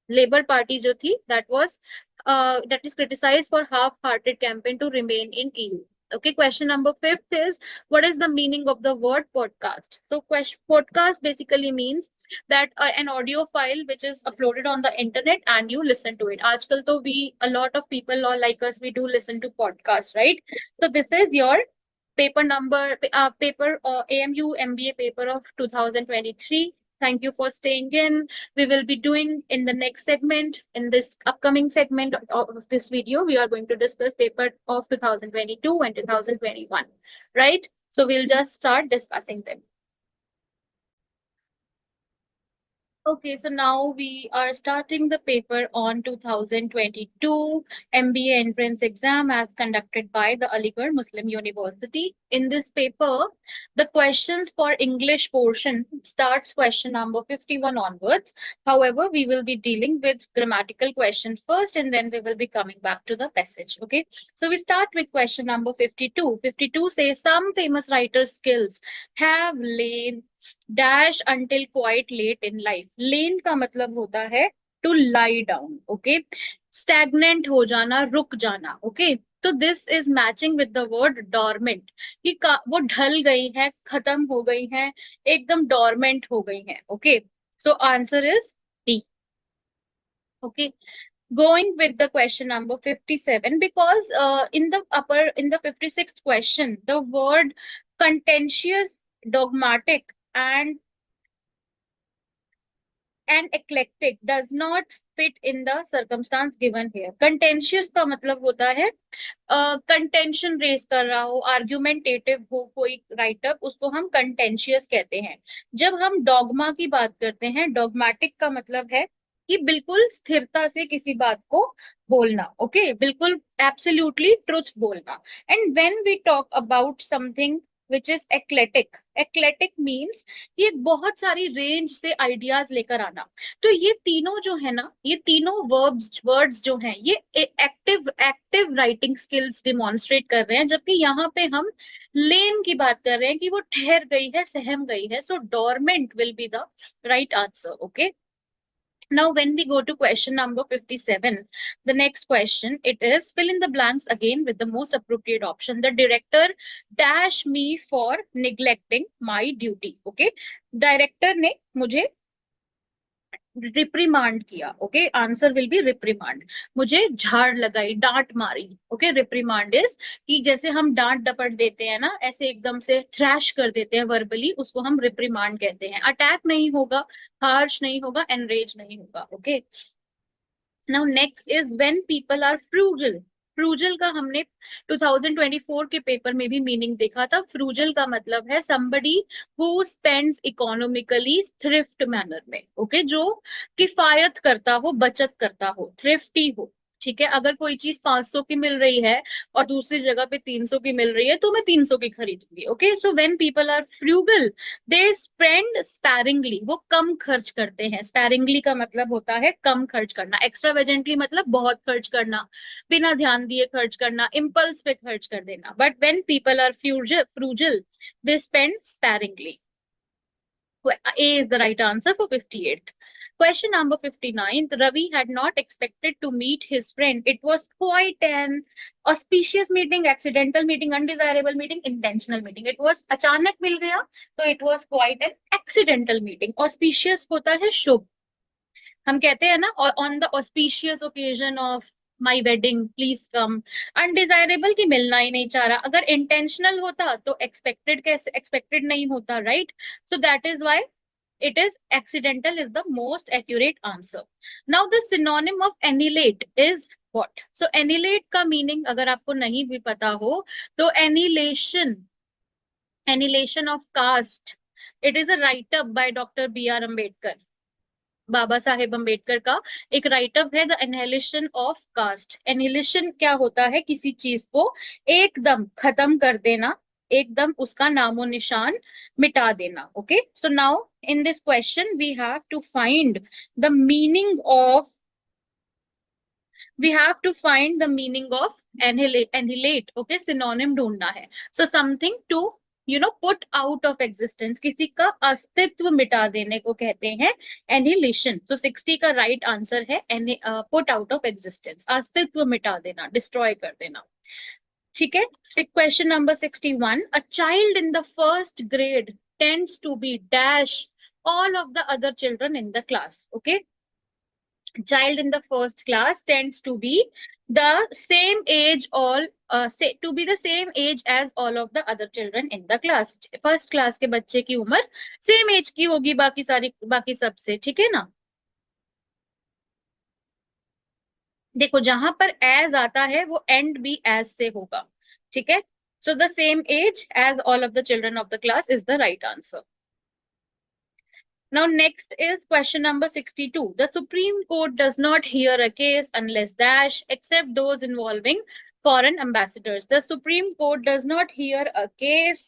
Labour Party जो थी, that is criticized for half-hearted campaign to remain in EU. Okay, question number 5 is what is the meaning of the word podcast? So podcast basically means that an audio file which is uploaded on the internet and you listen to it. आजकल तो a lot of people or like us, we do listen to podcasts, right? So this is your AMU MBA paper of 2023. Thank you for staying in. We will be doing in the next segment, in this upcoming segment of this video, we are going to discuss paper of 2022 and 2021, right? So we'll just start discussing them. Okay, so now we are starting the paper on 2022 MBA entrance exam as conducted by the Aligarh Muslim University. In this paper, the questions for English portion starts question number 51 onwards. However, we will be dealing with grammatical questions first and then we will be coming back to the passage. Okay, so we start with question number 52. 52 says some famous writers' skills have lain dash until quite late in life. Lane का मतलब होता है to lie down. Okay, stagnant हो जाना, रुक जाना. Okay, तो this is matching with the word dormant, कि वो ढल गई है, खत्म हो गई है, एकदम dormant हो गई है. Okay, so answer is D. Okay, going with the question number 57, because in the 56th question, the word contentious, dogmatic and eclectic does not fit in the circumstance given here. Contentious का मतलब होता है contention race कर रहा हो, argumentative हो कोई writer, उसको हम कंटेंशियस कहते हैं. जब हम डॉगमा की बात करते हैं, डॉगमेटिक का मतलब है कि बिल्कुल स्थिरता से किसी बात को बोलना. ओके, बिल्कुल एब्सोल्युटली ट्रुथ बोलना. And when we talk about something which is eclectic. eclectic means ये बहुत सारी रेंज से आइडियाज लेकर आना। तो ये तीनों जो है ना, ये तीनों वर्ड्स जो हैं, ये active active writing skills demonstrate कर रहे हैं, जबकि यहाँ पे हम लेन की बात कर रहे हैं कि वो ठहर गई है, सहम गई है। So dormant will be the right answer. Okay, now, when we go to question number 57, the next question, it is fill in the blanks again with the most appropriate option. The director dash me for neglecting my duty. Okay, director ने मुझे reprimand किया। Okay, answer will be reprimand. मुझे झाड़ लगाई, डांट मारी। Okay, रिप्रीमांड is कि जैसे हम डांट डपट देते हैं ना, ऐसे एकदम से थ्रैश कर देते हैं वर्बली, उसको हम रिप्रीमांड कहते हैं। अटैक नहीं होगा, हार्श नहीं होगा, एनरेज नहीं होगा। Okay, now next is when people are frugal. Frugal का हमने 2024 के पेपर में भी मीनिंग देखा था। फ्रूजल का मतलब है somebody who spends economically thrift manner में। ओके, जो किफायत करता हो, बचत करता हो, थ्रिफ्टी हो। ठीक है, अगर कोई चीज 500 की मिल रही है और दूसरी जगह पे 300 की मिल रही है, तो मैं 300 की खरीदूंगी। Okay, so when people are frugal, they spend sparingly, वो कम खर्च करते हैं। स्पैरिंगली का मतलब होता है कम खर्च करना। एक्स्ट्रावेजेंटली मतलब बहुत खर्च करना, बिना ध्यान दिए खर्च करना, इम्पल्स पे खर्च कर देना। But when people are frugal, they spend sparingly. A is the right answer for 58th. Question number 59. Ravi had not expected to meet his friend. It was quite an auspicious meeting, accidental meeting, undesirable meeting, intentional meeting. It was अचानक मिल गया, तो it was quite an accidental meeting. Auspicious होता है शुभ, हम कहते हैं ना, on the auspicious occasion of my wedding please come. Undesirable की मिलना ही नहीं चाह रहा। अगर इंटेंशनल होता तो एक्सपेक्टेड, कैसे एक्सपेक्टेड नहीं होता, right? So that is why it is accidental is the most accurate answer. Now the synonym of annihilate is what? So annihilate का meaning अगर आपको नहीं भी पता हो, तो annihilation of caste, it is a write up by Dr. B.R. Ambedkar। Baba Saheb Ambedkar का एक राइटअप है, the annihilation of caste. Annihilation क्या होता है? किसी चीज को एकदम खत्म कर देना, एकदम उसका नामो निशान मिटा देना। Okay, so now in this question we have to find the meaning of, we have to find the meaning of annihilate। okay, synonym ढूंढना है। So something to put out of existence, किसी का अस्तित्व मिटा देने को कहते हैं annihilation। So 60 का right answer है put out of existence, अस्तित्व मिटा देना, destroy कर देना। ठीक है, question number 61, a child in the first grade tends to be dash all of the other children in the class। okay, child in the first class tends to be the same age, all to be the same age as all of the other children in the class। First class के बच्चे की उम्र same as की होगी बाकी सबसे। ठीक है ना? देखो, जहां पर एज आता है वो एंड भी एज से होगा। ठीक है, so the same as as all of the children of the class is the right answer. Now, next is question number 62. The Supreme Court does not hear a case unless dash, except those involving foreign ambassadors. The Supreme Court does not hear a case.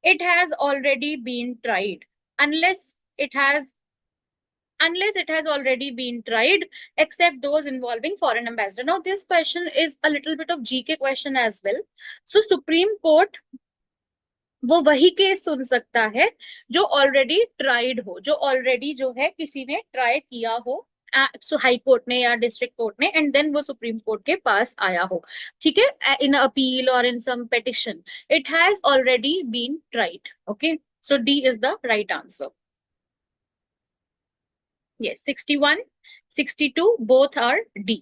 It has already been tried. Unless it has already been tried, except those involving foreign ambassador. Now, this question is a little bit of GK question as well. So, Supreme Court वो वही case सुन सकता है जो already tried हो, जो already जो है किसी ने ट्राई किया हो, हाई कोर्ट ने या डिस्ट्रिक्ट कोर्ट ने, एंड देन वो सुप्रीम कोर्ट के पास आया हो। ठीक है, इन अपील और in some petition, it has already been tried. Okay, so D is the right answer. yes, 61, 62 both are D.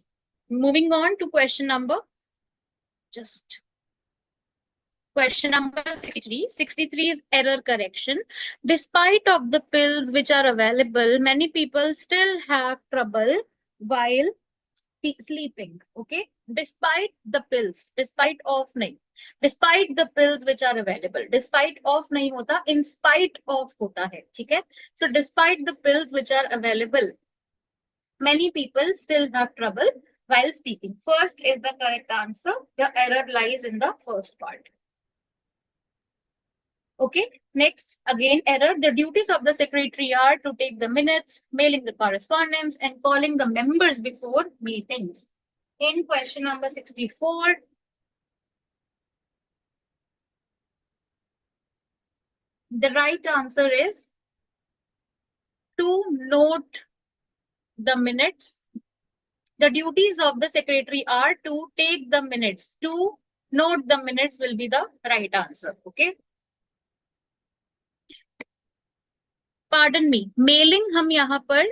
Moving on to question number, just question number 63. 63 is error correction. Despite of the pills which are available, many people still have trouble while sleeping. Okay, despite the pills, despite of nahi, despite the pills which are available, despite of nahi hota, in spite of hota hai। ठीक है, so despite the pills which are available, many people still have trouble while speaking. First is the correct answer. The error lies in the first part. Okay, next, again, error. The duties of the secretary are to take the minutes, mailing the correspondence, and calling the members before meetings. In question number 64, the right answer is to note the minutes. The duties of the secretary are to take the minutes. To note the minutes will be the right answer. Okay. Pardon me. Mailing हम यहाँ पर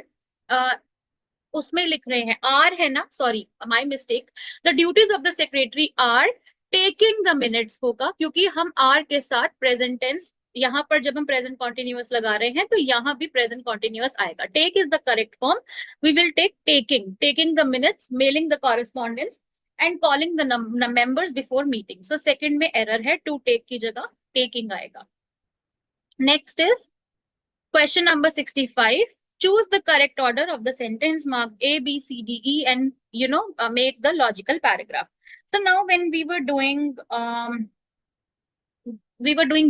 उसमें लिख रहे हैं are है ना sorry my mistake the duties of the secretary are taking the minutes होगा क्योंकि हम आर के साथ प्रेजेंट टेंस यहाँ पर जब हम प्रेजेंट कॉन्टिन्यूअस लगा रहे हैं तो यहाँ भी प्रेजेंट कॉन्टिन्यूअस आएगा take is the correct form we will take taking the minutes mailing the correspondence and calling the members before meeting so second में एरर है टू टेक की जगह टेकिंग आएगा next is Question number 65. Choose the correct order of the sentence marked A, B, C, D, E and, make the logical paragraph. So now when we were doing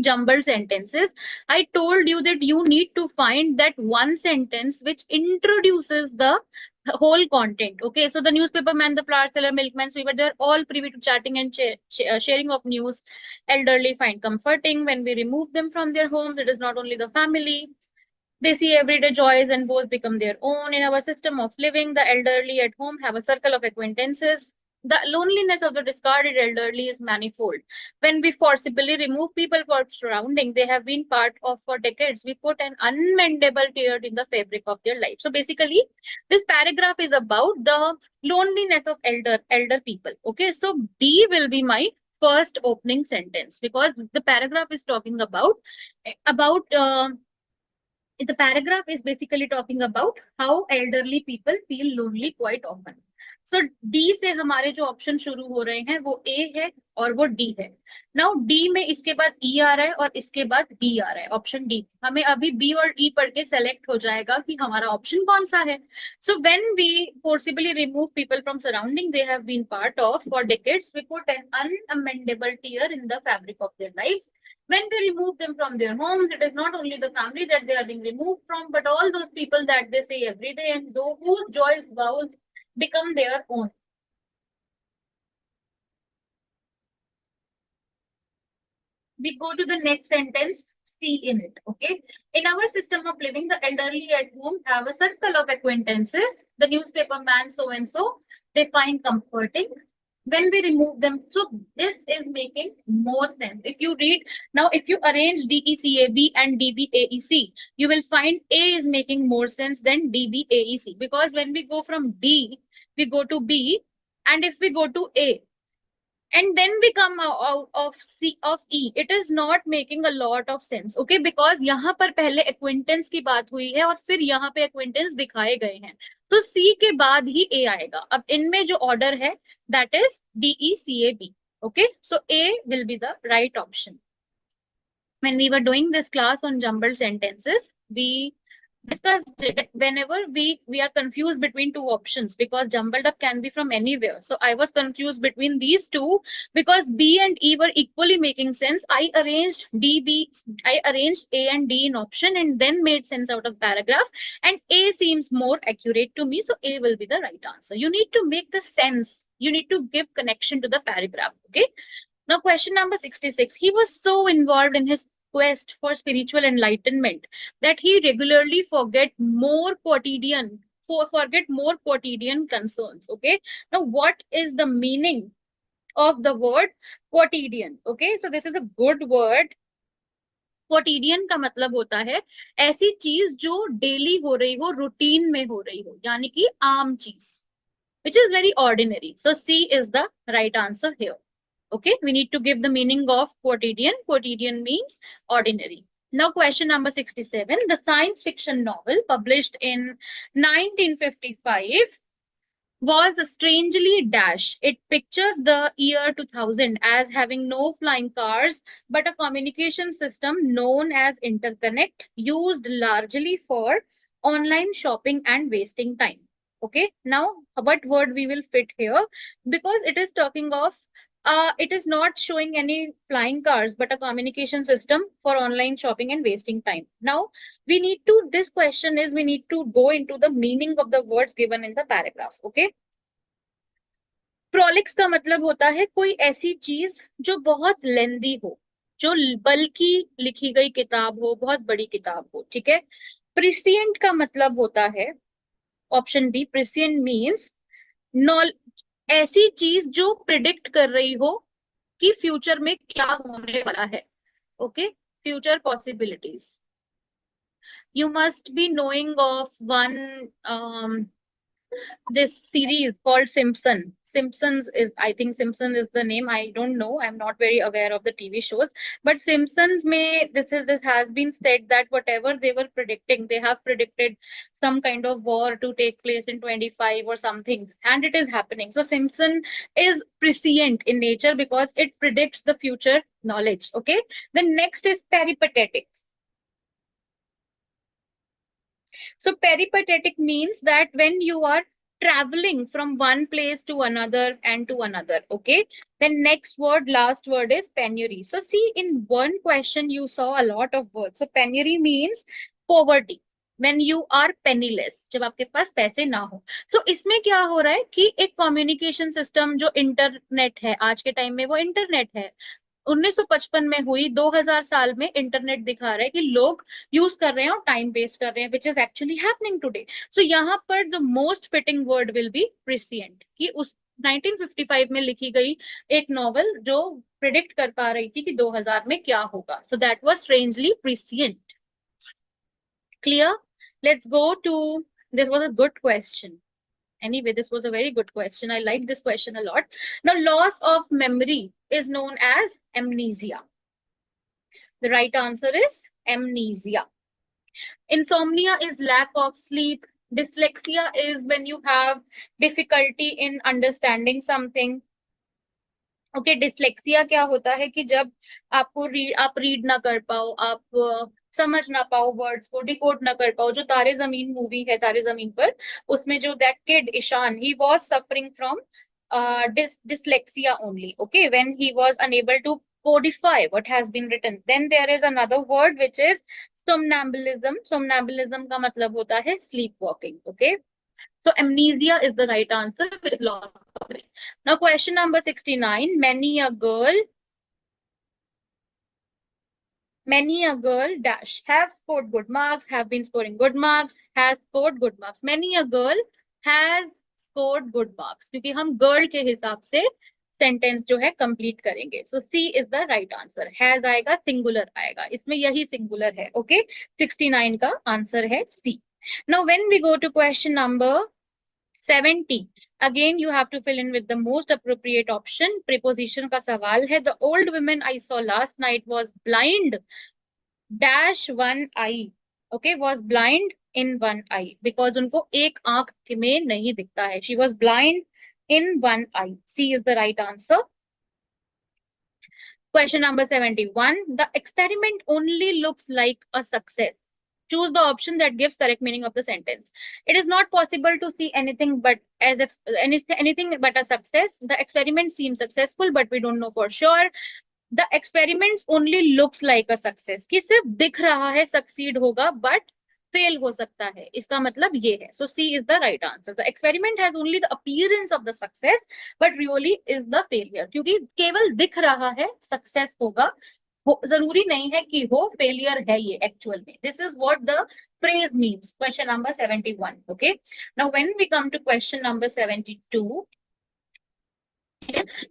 jumbled sentences, I told you that you need to find that one sentence which introduces the whole content. Okay, so the newspaper man, the flower seller, milkman, we were there all privy to chatting and sharing of news. Elderly find comforting when we remove them from their homes. It is not only the family. They see everyday joys and both become their own. In our system of living, the elderly at home have a circle of acquaintances. The loneliness of the discarded elderly is manifold. When we forcibly remove people from surrounding they have been part of for decades, we put an unmendable tear in the fabric of their life. So basically, this paragraph is about the loneliness of elder people. Okay, so D will be my first opening sentence because the paragraph is talking about the paragraph is basically talking about how elderly people feel lonely quite often. So D से हमारे जो option शुरू हो रहे हैं वो A है और वो D है. Now D में इसके बाद E आ रहा है और इसके बाद D आ रहा है ऑप्शन D. हमें अभी B और E पढ़ के सेलेक्ट हो जाएगा कि हमारा ऑप्शन कौन सा है. So when we forcibly remove people from surrounding they have been part of for decades, we put an unamendable tear in the fabric of their lives. When we remove them from their homes, it is not only the family that they are being removed from, but all those people that they see every day and those whose joys vows become their own. We go to the next sentence, C in it. Okay. In our system of living, the elderly at home have a circle of acquaintances. The newspaper man so and so, they find comforting when we remove them. So this is making more sense. If you read now, if you arrange DECAB and DBAEC, you will find A is making more sense than DBAEC because when we go from D, we go to B, and if we go to A, and then we come out of C of E, it is not making a lot of sense. Okay, because यहाँ पर पहले acquaintance की बात हुई है और फिर यहाँ पे acquaintance दिखाए गए हैं, तो C के बाद ही A आएगा. अब इनमें जो order है that is DECAB. Okay, so A will be the right option. When we were doing this class on jumbled sentences, we discussed it whenever we are confused between two options because jumbled up can be from anywhere. So I was confused between these two because B and E were equally making sense. I arranged A and D in option and then made sense out of paragraph, and A seems more accurate to me, so A will be the right answer. You need to make the sense, you need to give connection to the paragraph. Okay, now question number 66. He was so involved in his quest for spiritual enlightenment that he regularly forget more quotidian concerns. Okay, now what is the meaning of the word quotidian? Okay, so this is a good word. quotidian का मतलब होता है ऐसी चीज जो daily हो रही हो, रूटीन में हो रही हो, यानी कि आम चीज, which is very ordinary. So C is the right answer here. Okay, we need to give the meaning of quotidian. Quotidian means ordinary. Now question number 67. The science fiction novel published in 1955 was strangely dash. It pictures the year 2000 as having no flying cars, but a communication system known as interconnect used largely for online shopping and wasting time. Okay, now what word we will fit here because it is talking of It is not showing any flying cars, but a communication system for online shopping and wasting time. Now, this question is, we need to go into the meaning of the words given in the paragraph. Okay. Prolix का मतलब होता है कोई ऐसी चीज जो बहुत लेंदी हो, जो बल्कि लिखी गई किताब हो, बहुत बड़ी किताब हो, ठीक है। प्रिसिएंट का मतलब होता है ऑप्शन बी, प्रिसिएंट मींस नॉल ऐसी चीज जो प्रिडिक्ट कर रही हो कि फ्यूचर में क्या होने वाला है। Okay, future possibilities. You must be knowing of one this series called Simpson. Simpsons is, I think Simpson is the name. I don't know. I'm not very aware of the TV shows. But Simpsons may this has been said that whatever they were predicting, they have predicted some kind of war to take place in 25 or something, and it is happening. So Simpson is prescient in nature because it predicts the future knowledge. Okay. The next is peripatetic. So peripatetic means that when you are traveling from one place to another and to another. Okay. Then next word, last word is penury. So see, in one question you saw a lot of words. So penury means poverty. When you are penniless, जब आपके पास पैसे ना हो। So इसमें क्या हो रहा है कि एक कम्युनिकेशन सिस्टम जो इंटरनेट है, आज के टाइम में वो इंटरनेट है, 1955 में हुई, 2000 साल में इंटरनेट दिखा रहा है कि लोग यूज कर रहे हैं और टाइम वेस्ट कर रहे हैं, which is actually happening today. So यहाँ पर the most fitting word will be prescient, कि उस 1955 में लिखी गई एक नॉवल जो प्रिडिक्ट कर पा रही थी कि 2000 में क्या होगा। So that was strangely prescient. Clear? Let's go to, this was a good question. Anyway, this was a very good question. I like this question a lot. Now, loss of memory is known as amnesia. The right answer is amnesia. Insomnia is lack of sleep. Dyslexia is when you have difficulty in understanding something. Okay, dyslexia क्या होता है कि जब आप read ना कर पाओ, आप समझ ना पाओ, वर्ड्स को डिकोड ना कर पाओ। जो तारे जमीन मूवी है, तारे जमीन पर, उसमें जो that kid Ishaan, he was suffering from dyslexia only. Okay, when he was unable to codify what has been written. Then there is another word which is somnambulism. Somnambulism का मतलब होता है sleepwalking. Okay, so amnesia is the right answer with loss of it. Now question number 69. Many a girl dash have scored good marks, have been scoring good marks, has scored good marks. Many a girl has scored good marks. क्योंकि हम girl के हिसाब से sentence जो है complete करेंगे. So C is the right answer. Has आएगा, singular आएगा, इसमें यही सिंगुलर है. ओके, 69 का आंसर है सी. Now when we go to question number 70, again you have to fill in with the most appropriate option. Preposition का सवाल है. The old woman I saw last night was blind dash one eye. Okay, was blind in one eye because उनको एक आंख में नहीं दिखता है. She was blind in one eye. C is the right answer. Question number 71. The experiment only looks like a success. Choose the option that gives correct meaning of the sentence. It is not possible to see anything but anything but a success. The experiment seems successful, but we don't know for sure. The experiments only looks like a success. कि सिर्फ दिख रहा है succeed होगा, but fail हो सकता है, इसका मतलब ये है. So C is the right answer. The experiment has only the appearance of the success but really is the failure. क्योंकि केवल दिख रहा है सक्सेस होगा, जरूरी नहीं है कि हो, फेलियर है ये एक्चुअल में. This is what the phrase means. Question number 71. Okay, now when we come to question number 72,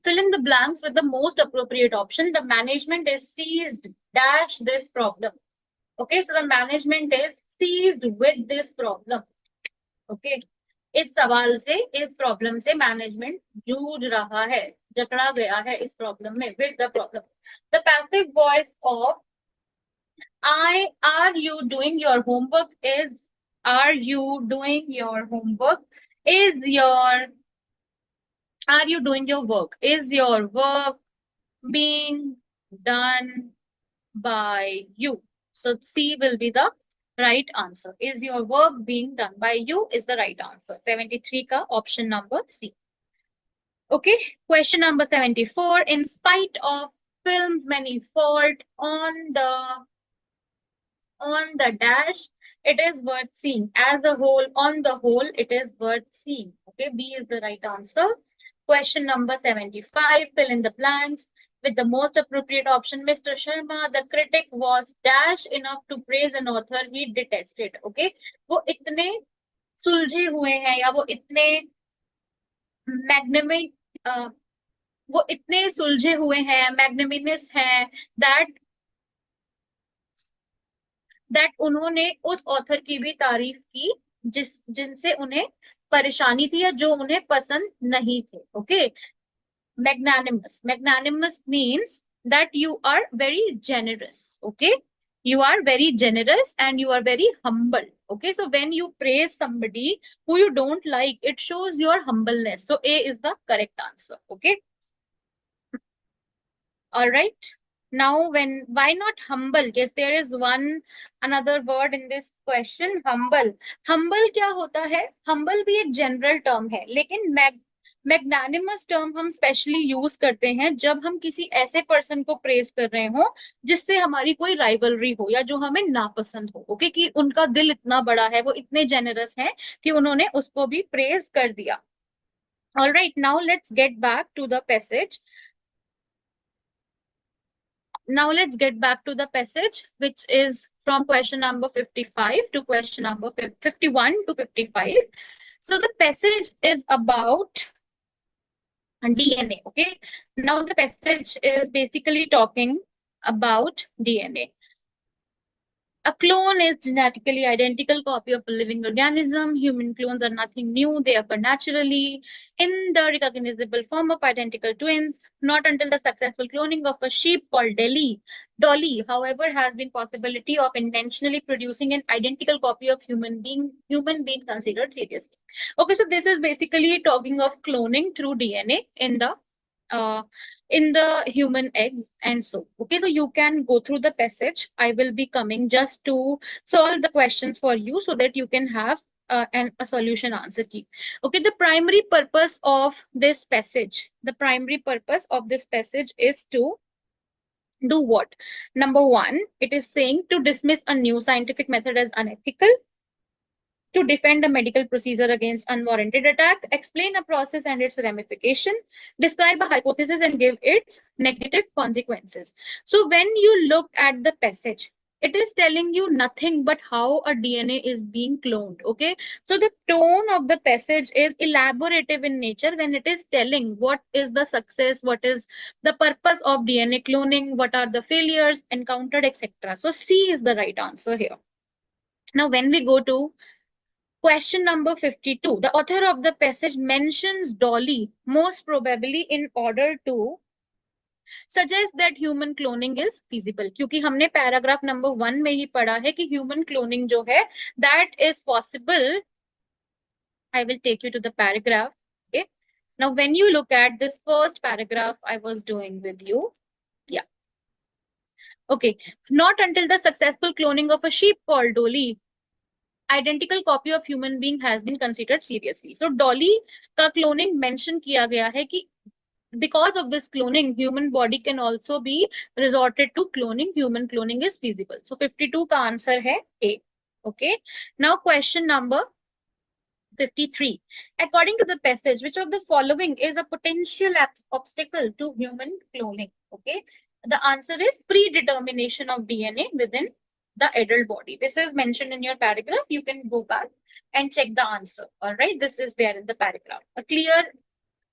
fill in the blanks with the most appropriate option. The management is seized dash this problem. Okay, so the management is seized with this problem. Okay, इस सवाल से, इस problem से management जूझ रहा है, जकड़ा गया है इस प्रॉब्लम में, with the problem. The passive voice of I, are you doing your homework is, are you doing your homework is your, are you doing your work, is your work being done by you. So C will be the right answer. Is your work being done by you is the right answer. 73 का option number C. Okay, question number 74. In spite of film's many fault on the dash, it is worth seeing. As a whole, on the whole, it is worth seeing. Okay, B is the right answer. Question number 75. Fill in the blanks with the most appropriate option. Mr. Sharma, the critic was dash enough to praise an author he detested. Okay, वो इतने सुलझे हुए हैं या वो इतने मैग्नेमिक वो इतने सुलझे हुए हैं मैग्नेमिनस हैं दैट उन्होंने उस ऑथर की भी तारीफ की जिनसे उन्हें परेशानी थी या जो उन्हें पसंद नहीं थे. Okay, magnanimous means that you are very generous. Okay, you are very generous and you are very humble. Okay, so when you praise somebody who you don't like, it shows your humbleness. So A is the correct answer. Okay, all right. Now, why not humble? Yes, there is another word in this question, humble. Humble क्या होता है? Humble भी एक general term है, लेकिन magnanimous term हम specially use करते हैं जब हम किसी ऐसे पर्सन को प्रेज कर रहे हो जिससे हमारी कोई राइवलरी हो या जो हमें नापसंद हो. ओके, कि उनका दिल इतना बड़ा है, वो इतने जेनरस हैं कि उन्होंने उसको भी प्रेज कर दिया. All right, now let's get back to the passage. Now let's get back to the passage, which is from question number 55 to question number 51 to 55. So the passage is about DNA. Okay, now the passage is basically talking about DNA. A clone is genetically identical copy of a living organism. Human clones are nothing new. They occur naturally in the recognizable form of identical twins. Not until the successful cloning of a sheep called Dolly, however, has been possibility of intentionally producing an identical copy of human being considered seriously. Okay, so this is basically talking of cloning through DNA uh, in the human eggs and so. Okay, so you can go through the passage. I will be coming just to solve the questions for you so that you can have a solution answer key. Okay, the primary purpose of this passage, is to do what? Number one, it is saying to dismiss a new scientific method as unethical, to defend a medical procedure against unwarranted attack, explain a process and its ramification, describe a hypothesis and give its negative consequences. So when you look at the passage, it is telling you nothing but how a DNA is being cloned. Okay, so the tone of the passage is elaborative in nature when it is telling what is the success, what is the purpose of DNA cloning, what are the failures encountered, etc. So C is the right answer here. Now when we go to question number 52. The author of the passage mentions Dolly most probably in order to suggest that human cloning is feasible. क्योंकि हमने paragraph number 1 में ही पढ़ा है कि human cloning जो है that is possible. I will take you to the paragraph. Okay. Now when you look at this first paragraph I was doing with you. Yeah. Okay. Not until the successful cloning of a sheep called Dolly identical copy of human being has been considered seriously. So Dolly का cloning mention किया गया है कि because of this cloning, human body can also be resorted to cloning. Human cloning is feasible. So 52 का answer है A. Okay. Now question number 53. According to the passage, which of the following is a potential obstacle to human cloning? Okay. The answer is predetermination of DNA within the adult body. This is mentioned in your paragraph. You can go back and check the answer. All right. This is there in the paragraph. A clear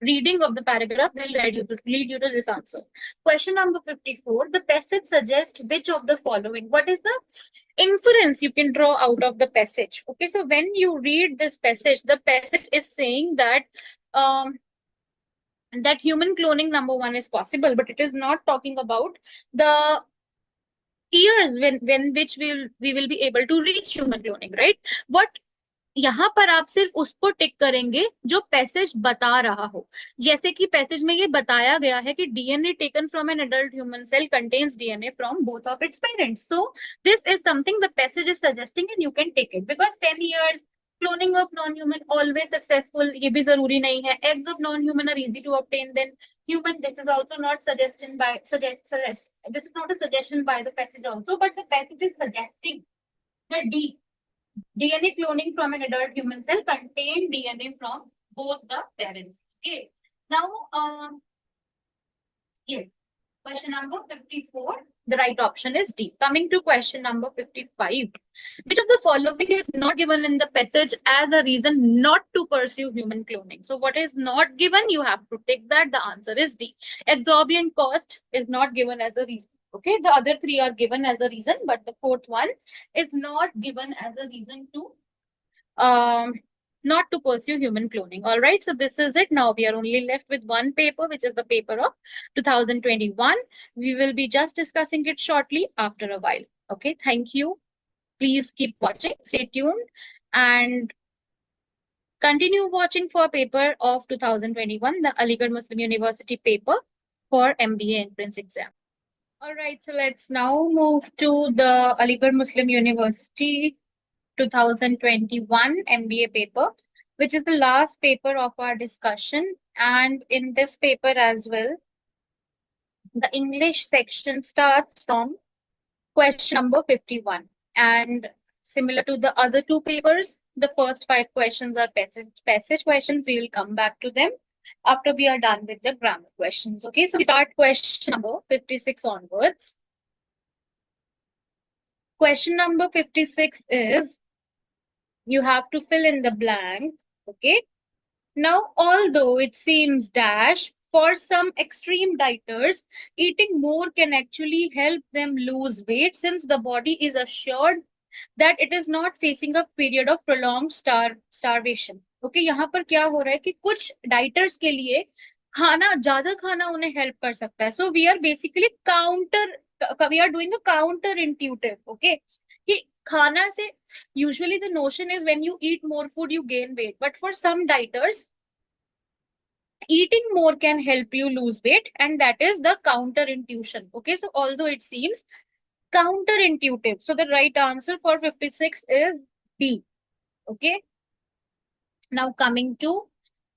reading of the paragraph will lead you to this answer. Question number 54. The passage suggests which of the following? What is the inference you can draw out of the passage? Okay, so when you read this passage, the passage is saying that human cloning number one is possible, but it is not talking about the years when which we will be able to reach human cloning, right? What यहाँ पर आप सिर्फ उसको टिक करेंगे जो passage बता रहा हो. जैसे कि पैसेज में ये बताया गया है कि DNA taken from an adult human cell contains DNA from both of its parents. So this is something the passage is suggesting and you can take it because 10 years Cloning of non-human always successful, ये भी जरूरी नहीं है. Eggs of non-human are easy to obtain. Then human, this is also not suggestion by this is not a suggestion by the passage also, but the passage is suggesting that DNA cloning from an adult human cell contain DNA from both the parents. Okay. Now, yes, question number 54. The right option is D. Coming to question number 55. Which of the following is not given in the passage as a reason not to pursue human cloning? So what is not given? You have to take that. The answer is D. Exorbitant cost is not given as a reason. Okay, the other three are given as a reason, but the fourth one is not given as a reason to um, not to pursue human cloning. All right, so this is it. Now we are only left with one paper, which is the paper of 2021. We will be just discussing it shortly after a while. Okay, thank you. Please keep watching, stay tuned, and continue watching for paper of 2021, the Aligarh Muslim University paper for MBA entrance exam. All right, so let's now move to the Aligarh Muslim University 2021 MBA paper, which is the last paper of our discussion. And in this paper as well, the English section starts from question number 51. And similar to the other two papers, the first 5 questions are passage questions. We will come back to them after we are done with the grammar questions. Okay, so we start question number 56 onwards. Question number 56 is, you have to fill in the blank. Okay. Now, although it seems dash, for some extreme dieters, eating more can actually help them lose weight since the body is assured that it is not facing a period of prolonged starvation. Okay, यहाँ पर क्या हो रहा है कि कुछ dieters के लिए खाना ज्यादा खाना उन्हें हेल्प कर सकता है. So we are basically we are doing a counter intuitive. Okay, कि खाना से usually the notion is when you eat more food you gain weight, but for some dieters eating more can help you lose weight, and that is the counter intuition. Okay, so although it seems counterintuitive, so the right answer for 56 is B. Okay, now coming to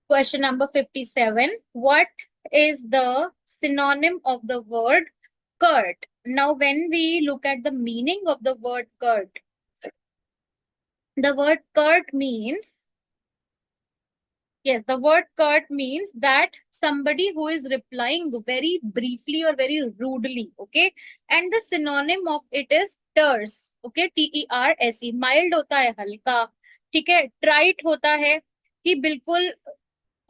question number 57. What is the synonym of the word curt? Now when we look at the meaning of the word curt, the word curt means, yes, the word curt means that somebody who is replying very briefly or very rudely. Okay, and the synonym of it is terse. Okay, TERSE. mild होता है हल्का, ठीक है. ट्राइट होता है कि बिल्कुल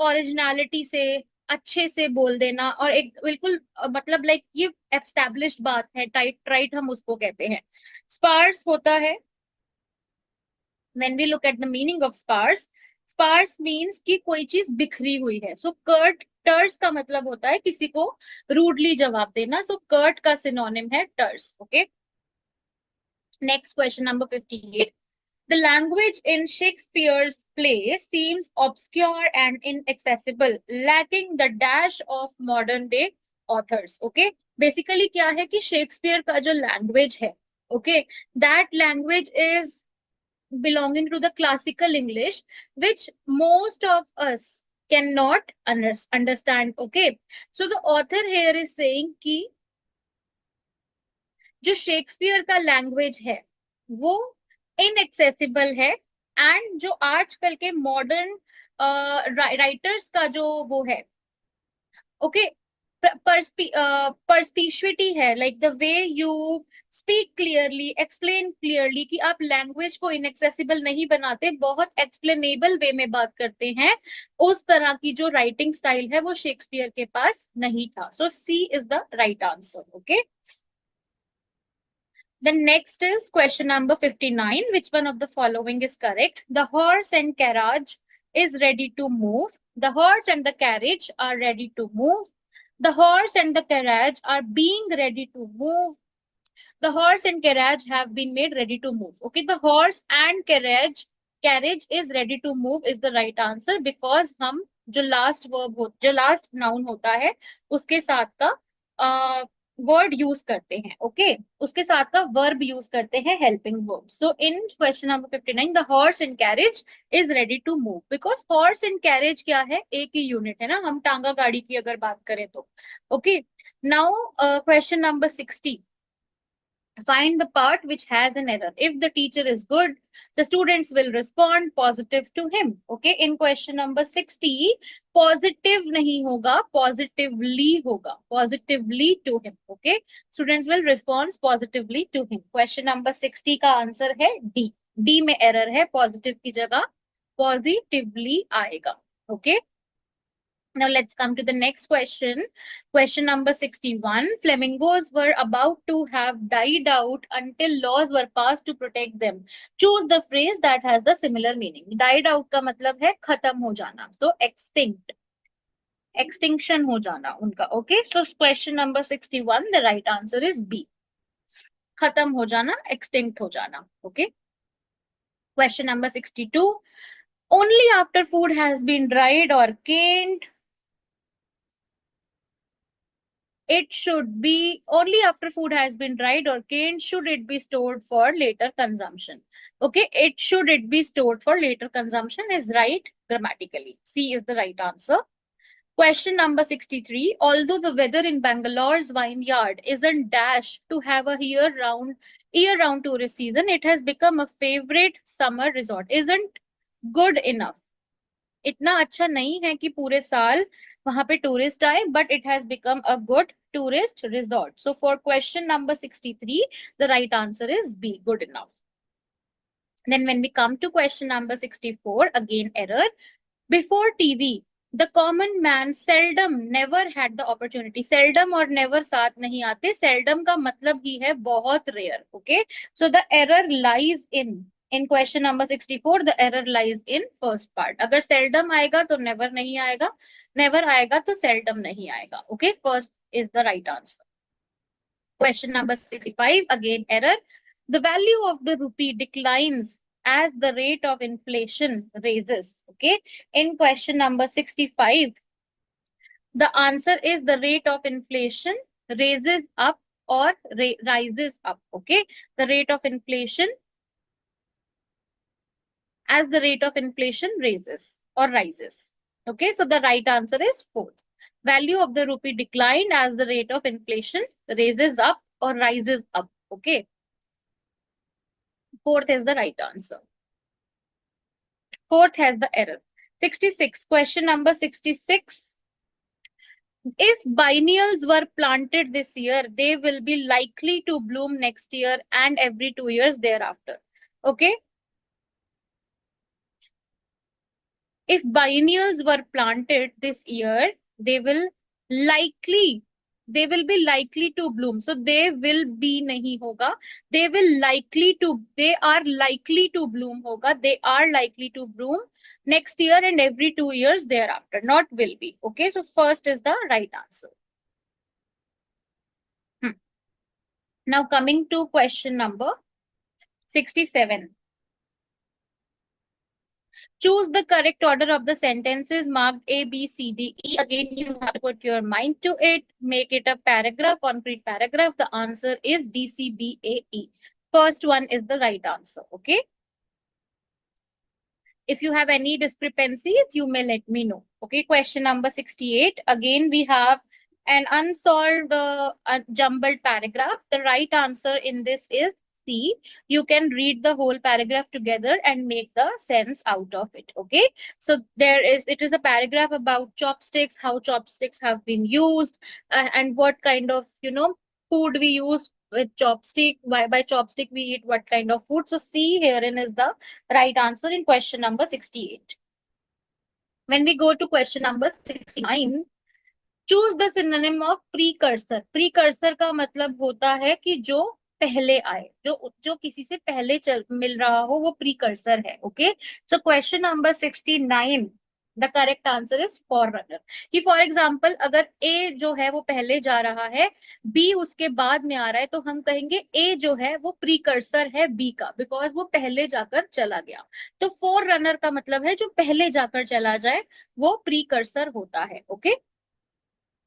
originality से अच्छे से बोल देना, और एक बिल्कुल मतलब लाइक ये एस्टैब्लिश्ड बात है. टाइट ट्राइट हम उसको कहते हैं. स्पार्स होता है. when we look at the meaning of sparse means कि कोई चीज बिखरी हुई है. so curt terse का मतलब होता है किसी को rudely जवाब देना. so curt का synonym है terse. okay, next question number 58. The language in Shakespeare's play seems obscure and inaccessible, lacking the dash of modern day authors. Okay, basically क्या है कि शेक्सपियर का जो लैंग्वेज है, okay, that language is belonging to the classical English, which most of us cannot understand. Okay, so the author here is saying कि जो Shakespeare का language है वो इनएक्सेसिबल है, एंड जो आजकल के मॉडर्न राइटर्स का जो वो है, ओके, परस्पिशिविटी है, like the way you speak clearly, explain clearly, कि आप लैंग्वेज को इनएक्सेसिबल नहीं बनाते, बहुत एक्सप्लेनेबल वे में बात करते हैं, उस तरह की जो राइटिंग स्टाइल है वो शेक्सपियर के पास नहीं था. So C is the right answer. Okay, the next is question number 59. Which one of the following is correct? The horse and carriage is ready to move. The horse and the carriage are ready to move. The horse and the carriage are being ready to move. The horse and carriage have been made ready to move. Okay, the horse and carriage is ready to move is the right answer, because हम जो last verb जो last noun होता है उसके साथ का word use करते हैं, ओके उसके साथ का वर्ब यूज करते हैं helping verb. So in question number 59 the horse and carriage is ready to move, because horse and carriage क्या है, एक ही यूनिट है ना, हम टांगा गाड़ी की अगर बात करें तो। Okay now question number 60, find the part which has an error. If the teacher is good, the students will respond positive to him. Okay, in question number 60, positive nahi hoga, positively hoga, positively to him. Okay, students will respond positively to him. Question number 60 का answer है D. D में error है, positive की जगह positively आएगा. Okay. Now let's come to the next question. Question number 61. Flamingos were about to have died out until laws were passed to protect them. Choose the phrase that has the similar meaning. Died out का मतलब है खत्म हो जाना. So extinct. Extinction हो जाना उनका. Okay. So question number 61. The right answer is B. खत्म हो जाना, extinct हो जाना. Okay. Question number 62. Only after food has been dried or canned, it should be only after food has been dried or canned should it be stored for later consumption. Okay, it be stored for later consumption is right grammatically. C is the right answer. Question number 63. Although the weather in Bangalore's vineyard isn't dash to have a year-round tourist season, it has become a favorite summer resort. Isn't good enough. इतना अच्छा नहीं है कि पूरे साल वहां पे tourist आए, but it has become a good tourist resort. So for question number 63 the right answer is B, good enough. Then when we come to question number 64, again error. Before TV, the common man seldom, never had the opportunity. Seldom और never साथ नहीं आते. Seldom का मतलब ही है बहुत rare. Okay. So the error lies in question number 64, the error lies in first part. अगर seldom आएगा तो never नहीं आएगा. Never आएगा तो seldom नहीं आएगा. Okay. First is the right answer. Question number 65, again error. The value of the rupee declines as the rate of inflation raises. Okay. In question number 65, the answer is the rate of inflation raises up or rises up. Okay. The rate of inflation, as the rate of inflation raises or rises. Okay. So the right answer is fourth. Value of the rupee declined as the rate of inflation raises up or rises up. Okay. Fourth is the right answer. Fourth has the error. 66. Question number 66. If biennials were planted this year, they will be likely to bloom next year and every 2 years thereafter. Okay. If biennials were planted this year, they will likely, they will be likely to bloom. So they will be nahi hoga. They will likely to, they are likely to bloom hoga. They are likely to bloom next year and every 2 years thereafter. Not will be. Okay. So first is the right answer. Now coming to question number 67. Choose the correct order of the sentences marked A, B, C, D, E. Again, you have to put your mind to it. Make it a paragraph, concrete paragraph. The answer is D, C, B, A, E. First one is the right answer. Okay. If you have any discrepancies, you may let me know. Okay. Question number 68. Again, we have an unsolved jumbled paragraph. The right answer in this is C. You can read the whole paragraph together and make the sense out of it. Okay. So it is a paragraph about chopsticks, how chopsticks have been used, and what kind of, food we use with chopstick. By chopstick we eat what kind of food. So C herein is the right answer in question number 68. When we go to question number 69, choose the synonym of precursor. Precursor का मतलब होता है कि जो पहले आए, जो जो किसी से पहले मिल रहा हो, वो प्रीकर्सर है. Okay. So question number 69, the correct answer is for runner. कि फॉर एग्जाम्पल अगर ए जो है वो पहले जा रहा है, बी उसके बाद में आ रहा है, तो हम कहेंगे ए जो है वो प्रीकर्सर है बी का, बिकॉज वो पहले जाकर चला गया. तो फॉर रनर का मतलब है जो पहले जाकर चला जाए वो प्रीकर्सर होता है. ओके.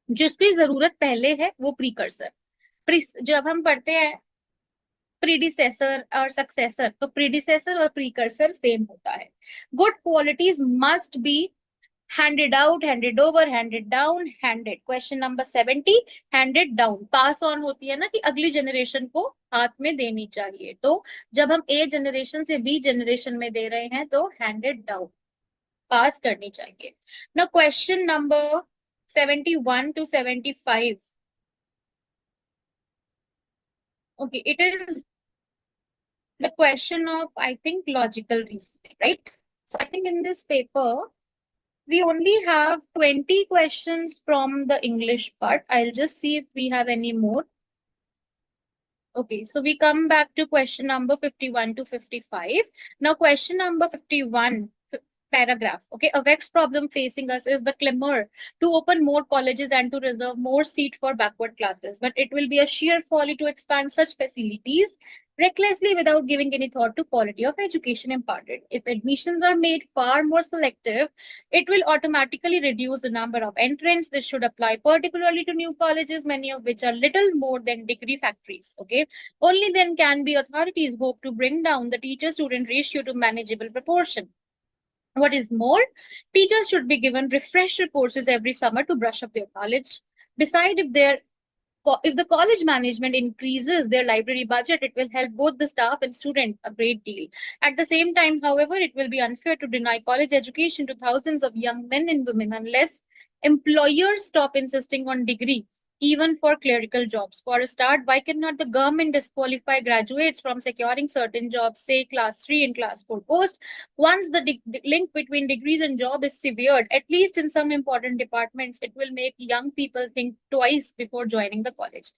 जिसकी जरूरत पहले है वो प्रीकर्सर. जब हम पढ़ते हैं प्रीडिसेसर और सक्सेसर, तो प्रीडिसेसर और प्रीकर्सर सेम होता है। Good qualities must be handed out, handed over, handed down, handed। Question number 70, handed down pass on होती है ना, कि अगली जनरेशन को हाथ में देनी चाहिए। तो जब हम ए जनरेशन से बी जनरेशन में दे रहे हैं तो handed down, पास करनी चाहिए ना। Question number 71 to 75, okay, it is the question of, I think, logical reasoning, right? So I think in this paper we only have 20 questions from the English part. I'll just see if we have any more. Okay, so we come back to question number 51 to 55. Now, question number 51, paragraph. Okay, a vexed problem facing us is the clamor to open more colleges and to reserve more seat for backward classes. But it will be a sheer folly to expand such facilities recklessly without giving any thought to quality of education imparted. If admissions are made far more selective, it will automatically reduce the number of entrants. This should apply particularly to new colleges, many of which are little more than degree factories. Okay, only then can be authorities hope to bring down the teacher-student ratio to manageable proportion. What is more, teachers should be given refresher courses every summer to brush up their knowledge. Besides, if the college management increases their library budget, it will help both the staff and student a great deal. At the same time, however, it will be unfair to deny college education to thousands of young men and women unless employers stop insisting on degree, even for clerical jobs. For a start, why cannot the government disqualify graduates from securing certain jobs, say class 3 and class 4 post? Once the link between degrees and job is severed, at least in some important departments, it will make young people think twice before joining the college.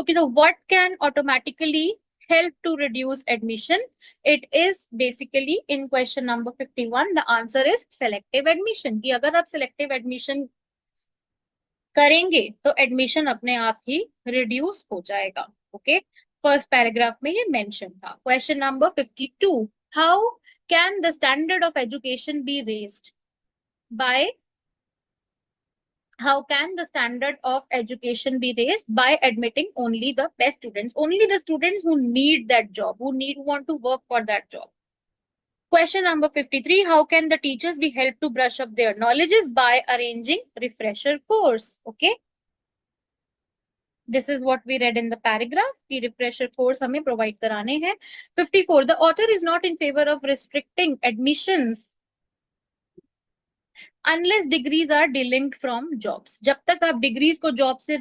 Okay, so what can automatically help to reduce admission? It is basically in question number 51, the answer is selective admission। कि अगर आप selective admission करेंगे तो admission अपने आप ही reduce हो जाएगा। Okay, first paragraph में ये मेंशन था। Question number 52, how can the standard of education be raised bye how can the standard of education be raised by admitting only the best students, only the students who need that job, who want to work for that job? Question number 53, how can the teachers be helped to brush up their knowledges by arranging refresher course? Okay, this is what we read in the paragraph कि refresher course हमें provide कराने हैं। 54, the author is not in favor of restricting admissions unless degrees are delinked from jobs। जब तक आप degrees को job से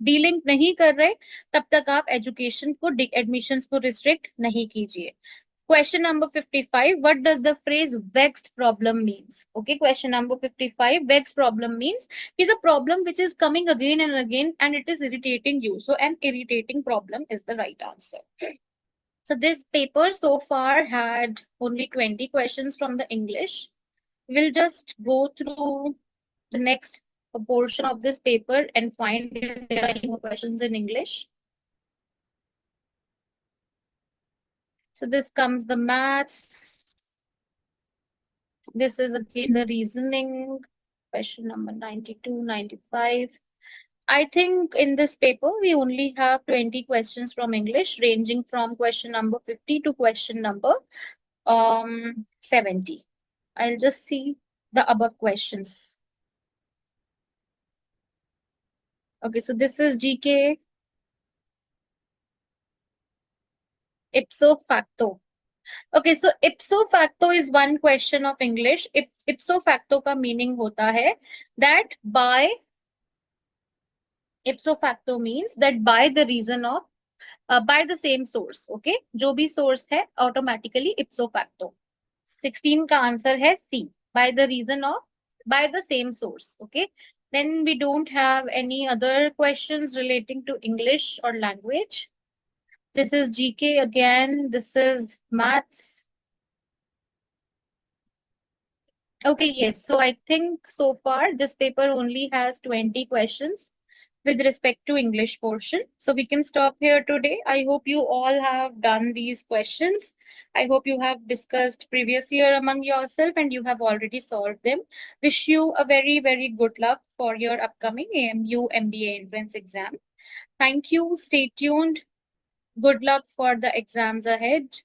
delink नहीं कर रहे, तब तक आप एजुकेशन को एडमिशंस को रिस्ट्रिक्ट नहीं कीजिए। Question number 55, what does the phrase vexed problem means? Okay, question number 55, vexed problem means the problem which is coming again and again and it is irritating you. So an irritating problem is the right answer. So this paper so far had only 20 questions from the English. We'll just go through the next portion of this paper and find if there are any more questions in English. So this comes the maths. This is again the reasoning, question number 92, 95. I think in this paper, we only have 20 questions from English, ranging from question number 50 to question number 70. I'll just see the above questions. Okay, so this is GK ipso facto. Okay, so ipso facto is one question of English. Ipso facto का meaning होता है that by, ipso facto means that by the reason of by the same source. Okay, जो भी source है automatically ipso facto। 16 का answer है C, by the reason of, by the same source। Okay, then we don't have any other questions relating to English or language. This is GK again. This is maths. Okay, yes. So I think so far this paper only has 20 questions with respect to English portion. So we can stop here today. I hope you all have done these questions. I hope you have discussed previous year among yourself and you have already solved them. Wish you a very, very good luck for your upcoming AMU MBA entrance exam. Thank you. Stay tuned. Good luck for the exams ahead.